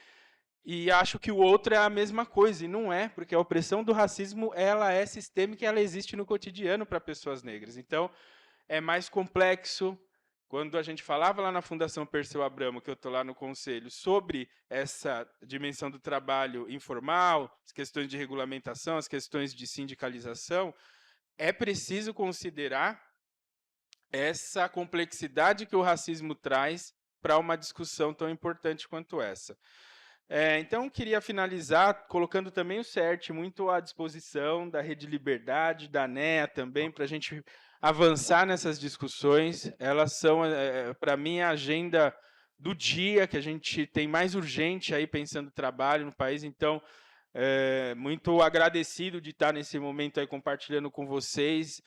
e acho que o outro é a mesma coisa, e não é, porque a opressão do racismo ela é sistêmica e ela existe no cotidiano para pessoas negras. Então, é mais complexo. Quando a gente falava lá na Fundação Perseu Abramo, que eu estou lá no conselho, sobre essa dimensão do trabalho informal, as questões de regulamentação, as questões de sindicalização, é preciso considerar essa complexidade que o racismo traz para uma discussão tão importante quanto essa. Então, queria finalizar colocando também o CERT muito à disposição da Rede Liberdade, da ANEA também, para a gente avançar nessas discussões. Elas são, para mim, a agenda do dia, que a gente tem mais urgente aí pensando no trabalho no país. Então, muito agradecido de estar nesse momento aí compartilhando com vocês.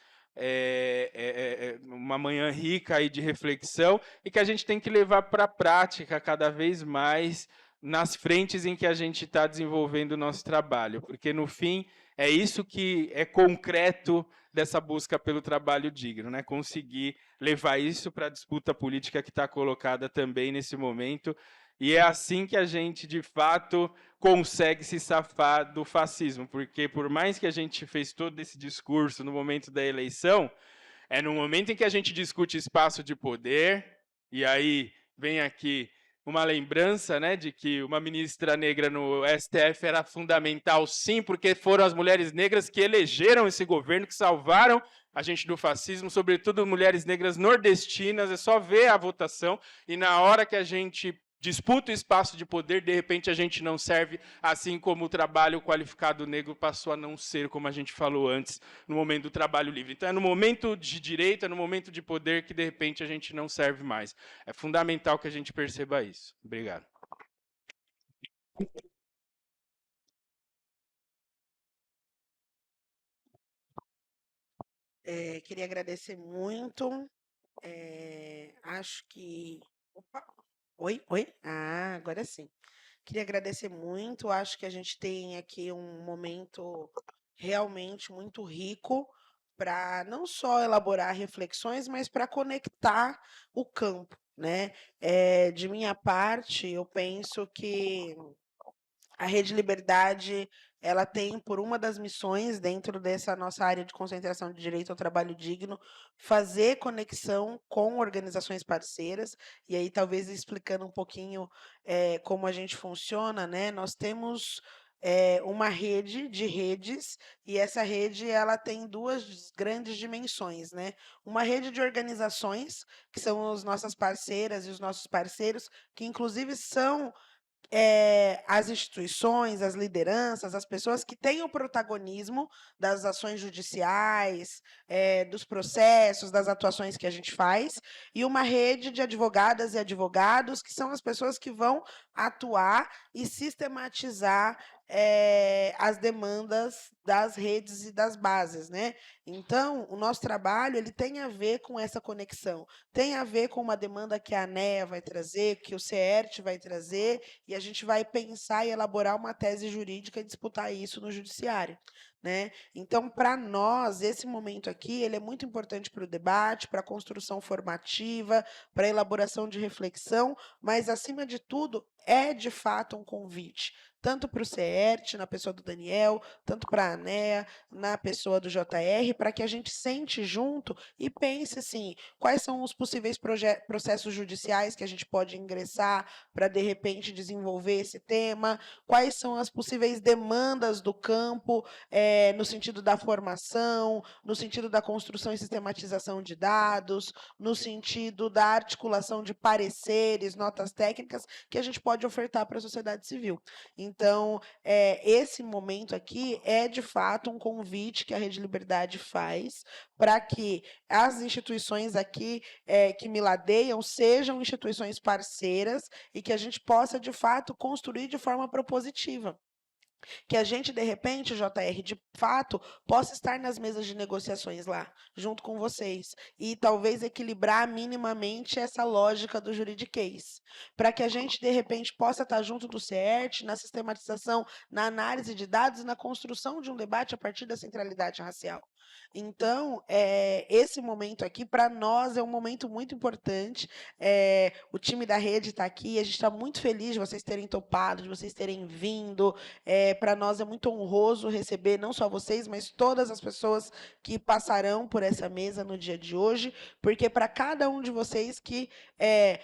Uma manhã rica aí de reflexão e que a gente tem que levar para a prática cada vez mais nas frentes em que a gente está desenvolvendo o nosso trabalho, porque, no fim, é isso que é concreto dessa busca pelo trabalho digno, né? Conseguir levar isso para a disputa política que está colocada também nesse momento, e é assim que a gente, de fato, consegue se safar do fascismo, porque, por mais que a gente fez todo esse discurso no momento da eleição, é no momento em que a gente discute espaço de poder, e aí vem aqui uma lembrança, né, de que uma ministra negra no STF era fundamental, sim, porque foram as mulheres negras que elegeram esse governo, que salvaram a gente do fascismo, sobretudo mulheres negras nordestinas. É só ver a votação, e na hora que a gente disputa o espaço de poder, de repente a gente não serve, assim como o trabalho qualificado negro passou a não ser, como a gente falou antes, no momento do trabalho livre. Então é no momento de direito, é no momento de poder que de repente a gente não serve mais. É fundamental que a gente perceba isso. Obrigado. Queria agradecer muito. Acho que. Opa! Oi? Agora sim. Queria agradecer muito. Acho que a gente tem aqui um momento realmente muito rico para não só elaborar reflexões, mas para conectar o campo, né? De minha parte, eu penso que a Rede Liberdade, ela tem por uma das missões dentro dessa nossa área de concentração de direito ao trabalho digno, fazer conexão com organizações parceiras, e aí talvez explicando um pouquinho como a gente funciona, né? Nós temos uma rede de redes, e essa rede ela tem duas grandes dimensões, né? Uma rede de organizações, que são as nossas parceiras e os nossos parceiros, que inclusive são as instituições, as lideranças, as pessoas que têm o protagonismo das ações judiciais, dos processos, das atuações que a gente faz, e uma rede de advogadas e advogados, que são as pessoas que vão atuar e sistematizar as demandas das redes e das bases, né? Então, o nosso trabalho ele tem a ver com essa conexão, tem a ver com uma demanda que a ANEA vai trazer, que o CERT vai trazer, e a gente vai pensar e elaborar uma tese jurídica e disputar isso no judiciário, né? Então, para nós, esse momento aqui ele é muito importante para o debate, para a construção formativa, para a elaboração de reflexão, mas, acima de tudo, é de fato um convite. tanto para o CERT, na pessoa do Daniel, tanto para a ANEA, na pessoa do JR, para que a gente sente junto e pense assim, quais são os possíveis processos judiciais que a gente pode ingressar para, de repente, desenvolver esse tema, quais são as possíveis demandas do campo, no sentido da formação, no sentido da construção e sistematização de dados, no sentido da articulação de pareceres, notas técnicas, que a gente pode ofertar para a sociedade civil. Então, esse momento aqui é, de fato, um convite que a Rede Liberdade faz para que as instituições aqui que me ladeiam sejam instituições parceiras e que a gente possa, de fato, construir de forma propositiva. Que a gente, de repente, JR, de fato, possa estar nas mesas de negociações lá, junto com vocês, e talvez equilibrar minimamente essa lógica do juridiquês, para que a gente, de repente, possa estar junto do CERT, na sistematização, na análise de dados e na construção de um debate a partir da centralidade racial. Então, esse momento aqui, para nós, é um momento muito importante. O time da rede está aqui, a gente está muito feliz de vocês terem topado, de vocês terem vindo. Para nós é muito honroso receber não só vocês, mas todas as pessoas que passarão por essa mesa no dia de hoje, porque para cada um de vocês que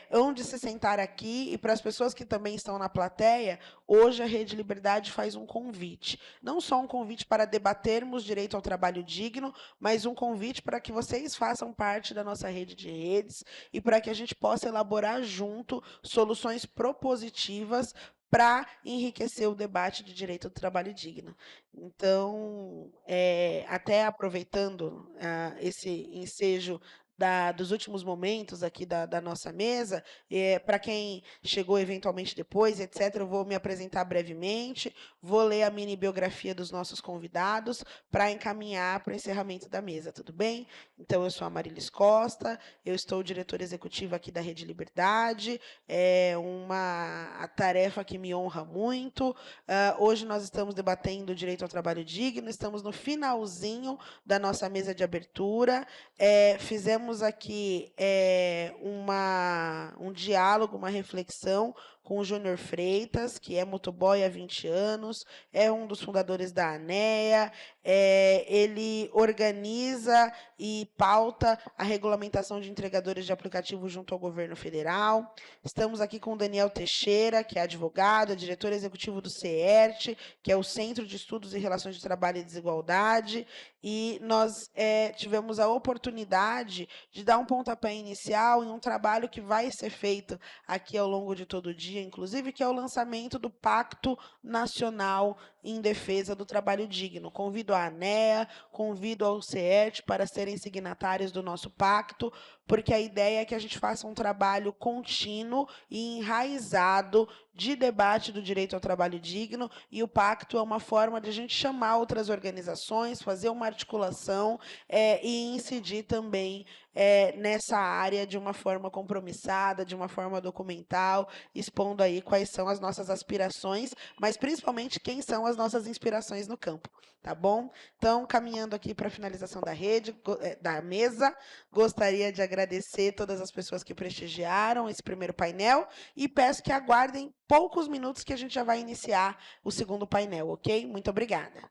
hão de se sentar aqui e para as pessoas que também estão na plateia, hoje a Rede Liberdade faz um convite. Não só um convite para debatermos direito ao trabalho digno, mas um convite para que vocês façam parte da nossa rede de redes e para que a gente possa elaborar junto soluções propositivas para enriquecer o debate de direito ao trabalho digno. Então, até aproveitando esse ensejo dos últimos momentos aqui da nossa mesa, para quem chegou eventualmente depois, etc., eu vou me apresentar brevemente, vou ler a mini biografia dos nossos convidados para encaminhar para o encerramento da mesa, tudo bem? Então, eu sou a Marilis Costa, eu estou diretora executiva aqui da Rede Liberdade, é uma tarefa que me honra muito. Hoje nós estamos debatendo o direito ao trabalho digno, estamos no finalzinho da nossa mesa de abertura, fizemos aqui um diálogo, uma reflexão com o Júnior Freitas, que é motoboy há 20 anos, é um dos fundadores da ANEA, ele organiza e pauta a regulamentação de entregadores de aplicativo junto ao governo federal. Estamos aqui com o Daniel Teixeira, que é advogado, é diretor executivo do CERT, que é o Centro de Estudos e Relações de Trabalho e Desigualdade, e nós tivemos a oportunidade de dar um pontapé inicial em um trabalho que vai ser feito aqui ao longo de todo o dia, inclusive, que é o lançamento do Pacto Nacional em Defesa do Trabalho Digno. Convido a ANEA, convido ao CERT para serem signatários do nosso pacto, porque a ideia é que a gente faça um trabalho contínuo e enraizado de debate do direito ao trabalho digno, e o pacto é uma forma de a gente chamar outras organizações, fazer uma articulação e incidir também nessa área de uma forma compromissada, de uma forma documental, expondo aí quais são as nossas aspirações, mas principalmente quem são as nossas inspirações no campo, tá bom? Então, caminhando aqui para a finalização da mesa, gostaria de agradecer todas as pessoas que prestigiaram esse primeiro painel e peço que aguardem poucos minutos que a gente já vai iniciar o segundo painel, ok? Muito obrigada.